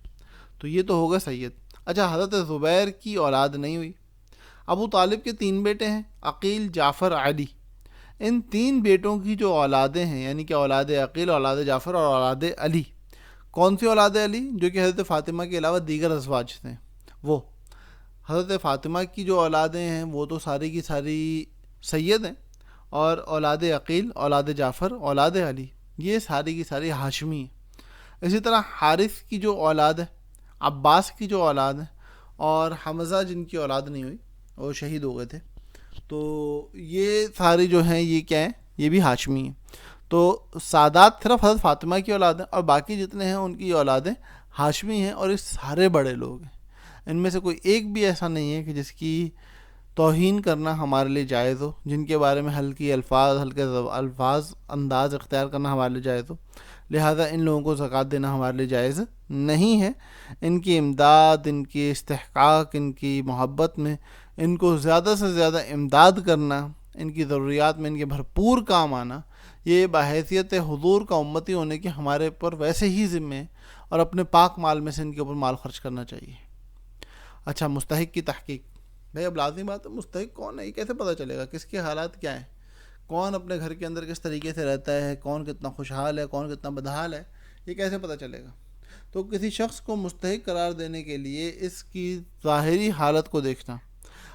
تو یہ تو ہوگا سید. اچھا، حضرت زبیر کی اولاد نہیں ہوئی. ابو طالب کے 3 بیٹے ہیں، عقیل، جعفر، علی. ان 3 بیٹوں کی جو اولادیں ہیں یعنی کہ اولاد عقیل، اولاد جعفر اور اولاد علی. کون سی اولاد علی؟ جو کہ حضرت فاطمہ کے علاوہ دیگر ازواج تھے. وہ حضرت فاطمہ کی جو اولادیں ہیں وہ تو ساری کی ساری سید ہیں، اور اولاد عقیل، اولاد جعفر، اولاد علی یہ ساری کی ساری ہاشمی ہیں. اسی طرح حارث کی جو اولاد ہے، عباس کی جو اولاد ہے، اور حمزہ جن کی اولاد نہیں ہوئی وہ شہید ہو گئے تھے. تو یہ ساری جو ہیں یہ کیا ہیں؟ یہ بھی ہاشمی ہیں. تو سادات صرف حضرت فاطمہ کی اولاد ہیں اور باقی جتنے ہیں ان کی اولادیں ہاشمی ہیں، اور یہ سارے بڑے لوگ ہیں. ان میں سے کوئی ایک بھی ایسا نہیں ہے کہ جس کی توہین کرنا ہمارے لیے جائز ہو، جن کے بارے میں ہلکے الفاظ انداز اختیار کرنا ہمارے لیے جائز ہو. لہذا ان لوگوں کو زکوٰۃ دینا ہمارے لیے جائز نہیں ہے. ان کی امداد، ان کی استحقاق، ان کی محبت میں ان کو زیادہ سے زیادہ امداد کرنا، ان کی ضروریات میں ان کے بھرپور کام آنا، یہ بحیثیت حضور کا امتی ہونے کے ہمارے پر ویسے ہی ذمہ ہے، اور اپنے پاک مال میں سے ان کے اوپر مال خرچ کرنا چاہیے. اچھا، مستحق کی تحقیق. بھائی اب لازمی بات ہے، مستحق کون ہے یہ کیسے پتہ چلے گا؟ کس کے حالات کیا ہیں؟ کون اپنے گھر کے اندر کس طریقے سے رہتا ہے؟ کون کتنا خوشحال ہے؟ کون کتنا بدحال ہے؟ یہ کیسے پتہ چلے گا؟ تو کسی شخص کو مستحق قرار دینے کے لیے اس کی ظاہری حالت کو دیکھنا،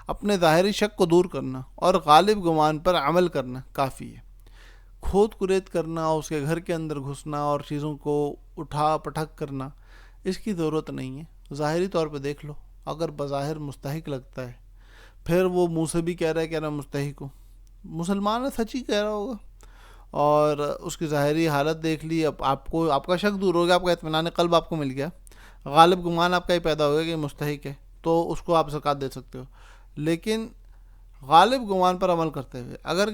اپنے ظاہری شک کو دور کرنا اور غالب گمان پر عمل کرنا کافی ہے. کھود کرید کرنا، اس کے گھر کے اندر گھسنا اور چیزوں کو اٹھا پٹک کرنا، اس کی ضرورت نہیں ہے. ظاہری طور پہ دیکھ لو، اگر بظاہر مستحق لگتا ہے، پھر وہ منہ سے بھی کہہ رہا ہے کہ میں مستحق ہوں، مسلمان ہے، سچ ہی کہہ رہا ہوگا، اور اس کی ظاہری حالت دیکھ لی، اب آپ کا شک دور ہو گیا، آپ کا اطمینان قلب آپ کو مل گیا، غالب گمان آپ کا یہ پیدا ہو گیا کہ مستحق ہے، تو اس کو آپ زکوٰۃ دے سکتے ہو. لیکن غالب گمان پر عمل کرتے ہوئے اگر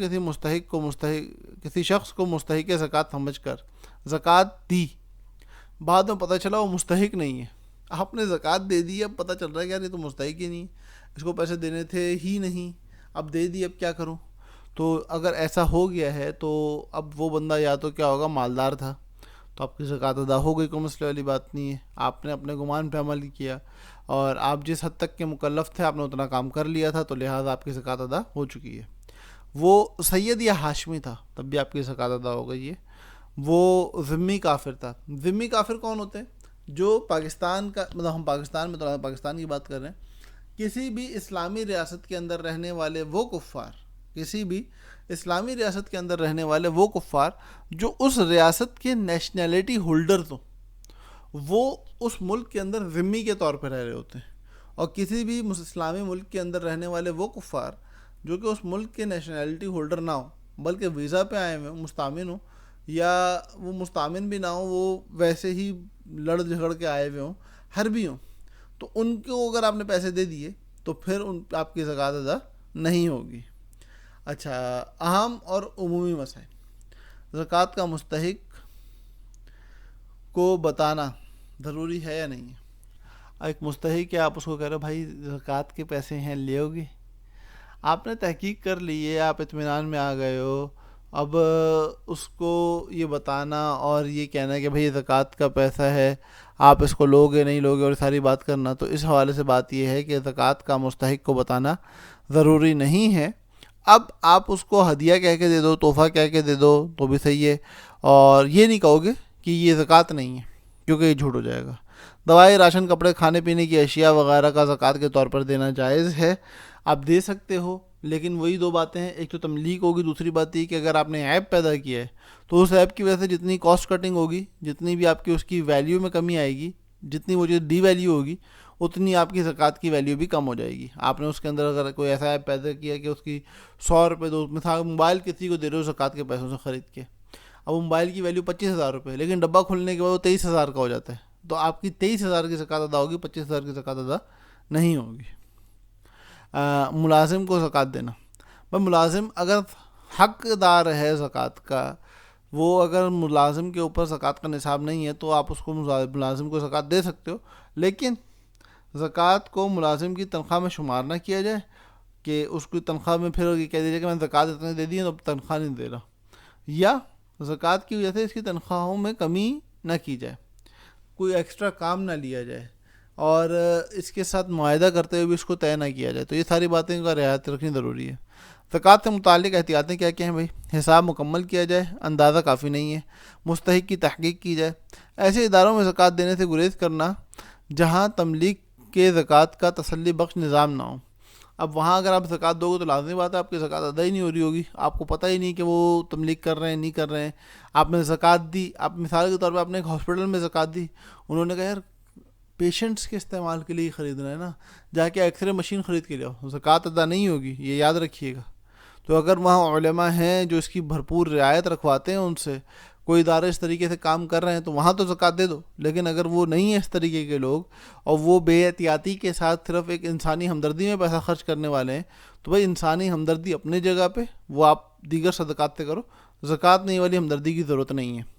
کسی شخص کو مستحق زکوٰۃ سمجھ کر زکوٰۃ دی، بعد میں پتہ چلا وہ مستحق نہیں ہے، آپ نے زکوٰۃ دے دی، اب پتہ چل رہا ہے کہ یار یہ تو مستحق ہی نہیں، اس کو پیسے دینے تھے ہی نہیں، اب دے دی، اب کیا کروں؟ تو اگر ایسا ہو گیا ہے تو اب وہ بندہ یا تو کیا ہوگا، مالدار تھا، تو آپ کی زکوٰۃ ادا ہو گئی، کوئی مسئلے والی بات نہیں ہے. آپ نے اپنے گمان پہ عمل کیا اور آپ جس حد تک کے مکلف تھے آپ نے اتنا کام کر لیا تھا، تو لہٰذا آپ کی زکوٰۃ ادا ہو چکی ہے. وہ سید یا ہاشمی تھا تب بھی آپ کی زکوٰۃ ادا ہو گئی ہے. وہ ذمی کافر تھا. ذمی کافر کون ہوتے ہیں؟ جو پاکستان کا، مطلب ہم پاکستان میں تو پاکستان کی بات کر رہے ہیں، کسی بھی اسلامی ریاست کے اندر رہنے والے وہ کفار کسی بھی اسلامی ریاست کے اندر رہنے والے وہ کفار جو اس ریاست کے نیشنلٹی ہولڈر تو وہ اس ملک کے اندر ذمی کے طور پہ رہ رہے ہوتے ہیں، اور کسی بھی اسلامی ملک کے اندر رہنے والے وہ کفار جو کہ اس ملک کے نیشنلٹی ہولڈر نہ ہوں بلکہ ویزا پہ آئے ہوئے مستامن ہوں، یا وہ مستامن بھی نہ ہوں، وہ ویسے ہی لڑ جھگڑ کے آئے ہوئے ہوں، حربی ہوں، تو ان کو اگر آپ نے پیسے دے دیے تو پھر آپ کی زکوٰۃ ادا نہیں ہوگی۔ اچھا، اہم اور عمومی مسائل۔ زکوٰۃ کا مستحق کو بتانا ضروری ہے یا نہیں ہے؟ ایک مستحق ہے، آپ اس کو کہہ رہے ہو بھائی زکوٰۃ کے پیسے ہیں، لے ہوگے؟ آپ نے تحقیق کر لی ہے، آپ اطمینان میں آ گئے ہو، اب اس کو یہ بتانا اور یہ کہنا کہ بھئی یہ زکوٰۃ کا پیسہ ہے، آپ اس کو لوگے نہیں لوگے اور ساری بات کرنا، تو اس حوالے سے بات یہ ہے کہ زکوٰۃ کا مستحق کو بتانا ضروری نہیں ہے۔ اب آپ اس کو ہدیہ کہہ کے دے دو، تحفہ کہہ کے دے دو تو بھی صحیح ہے، اور یہ نہیں کہو گے کہ یہ زکوٰۃ نہیں ہے، کیونکہ یہ جھوٹ ہو جائے گا۔ دوائی، راشن، کپڑے، کھانے پینے کی اشیاء وغیرہ کا زکوٰۃ کے طور پر دینا جائز ہے، آپ دے سکتے ہو، لیکن وہی دو باتیں ہیں، ایک تو تملیک ہوگی، دوسری بات یہ کہ اگر آپ نے عیب پیدا کیا ہے تو اس عیب کی وجہ سے جتنی کاسٹ کٹنگ ہوگی، جتنی بھی آپ کی اس کی ویلیو میں کمی آئے گی، جتنی وہ چیز ڈی ویلیو ہوگی، اتنی آپ کی زکوٰۃ کی ویلیو بھی کم ہو جائے گی۔ آپ نے اس کے اندر اگر کوئی ایسا عیب پیدا کیا کہ اس کی 100 روپے دو، مثال موبائل کسی کو دے رہے ہو زکوٰۃ کے پیسوں سے خرید کے، اب موبائل کی ویلیو 25,000 روپے، لیکن ڈبہ کھلنے کے بعد وہ 23,000 کا ہو جاتا ہے، تو آپ کی 23,000 کی زکوٰۃ ادا ہوگی، 25,000 کی زکوٰۃ ادا نہیں ہوگی۔ ملازم کو زکوٰۃ دینا، بھائی ملازم اگر حقدار ہے زکوٰۃ کا، وہ اگر ملازم کے اوپر زکوٰۃ کا نصاب نہیں ہے تو آپ اس کو ملازم کو زکوٰۃ دے سکتے ہو، لیکن زکوٰۃ کو ملازم کی تنخواہ میں شمار نہ کیا جائے کہ اس کی تنخواہ میں پھر یہ کہہ دیجیے کہ میں نے زکوٰۃ اتنے دے دی ہے تو تنخواہ نہیں دے رہا، یا زکوٰۃ کی وجہ سے اس کی تنخواہوں میں کمی نہ کی جائے، کوئی ایکسٹرا کام نہ لیا جائے، اور اس کے ساتھ معاہدہ کرتے ہوئے بھی اس کو طے نہ کیا جائے، تو یہ ساری باتیں کا رعایت رکھنی ضروری ہے۔ زکوٰۃ سے متعلق احتیاطیں کیا کیا ہیں بھائی؟ حساب مکمل کیا جائے، اندازہ کافی نہیں ہے، مستحق کی تحقیق کی جائے، ایسے اداروں میں زکوٰۃ دینے سے گریز کرنا جہاں تملیک کے زکوٰۃ کا تسلی بخش نظام نہ ہو۔ اب وہاں اگر آپ زکوٰۃ دو گے تو لازمی بات ہے آپ کی زکوٰۃ ادا ہی نہیں ہو رہی ہوگی، آپ کو پتہ ہی نہیں کہ وہ تملیک کر رہے ہیں نہیں کر رہے ہیں، آپ نے زکوٰۃ دی، آپ مثال کے طور پہ آپ نے ایک ہاسپٹل میں زکوٰۃ دی، انہوں نے کہا یار پیشنٹس کے استعمال کے لیے خریدنا ہے نا، جا کے ایکس رے مشین خرید کے لاؤ، زکوٰۃ ادا نہیں ہوگی، یہ یاد رکھیے گا۔ تو اگر وہاں علماء ہیں جو اس کی بھرپور رعایت رکھواتے ہیں، ان سے کوئی ادارے اس طریقے سے کام کر رہے ہیں تو وہاں تو زکوٰۃ دے دو، لیکن اگر وہ نہیں ہے اس طریقے کے لوگ اور وہ بے احتیاطی کے ساتھ صرف ایک انسانی ہمدردی میں پیسہ خرچ کرنے والے ہیں، تو بھائی انسانی ہمدردی اپنی جگہ پہ، وہ آپ دیگر صدقات سے کرو، زکوٰۃ نہیں والی ہمدردی کی ضرورت نہیں ہے۔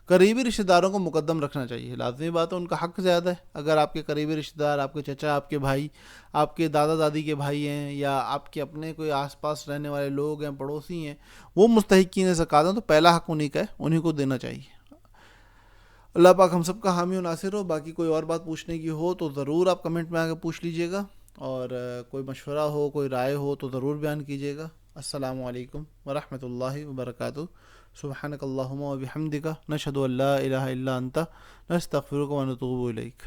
قریبی رشتہ داروں کو مقدم رکھنا چاہیے، لازمی بات ہے ان کا حق زیادہ ہے، اگر آپ کے قریبی رشتہ دار، آپ کے چچا، آپ کے بھائی، آپ کے دادا دادی کے بھائی ہیں، یا آپ کے اپنے کوئی آس پاس رہنے والے لوگ ہیں، پڑوسی ہیں، وہ مستحقین زکوٰۃ ہیں، تو پہلا حق انہی کا ہے، انہی کو دینا چاہیے۔ اللہ پاک ہم سب کا حامی و ناصر ہو۔ باقی کوئی اور بات پوچھنے کی ہو تو ضرور آپ کمنٹ میں آ کے پوچھ لیجئے گا، اور کوئی مشورہ ہو، کوئی رائے ہو تو ضرور بیان کیجیے گا۔ السلام علیکم ورحمۃ اللہ وبرکاتہ۔ سبحانک اللہم و بحمدک، نشہد ان لا الہ الا انت، نستغفرک و نتوب الیک۔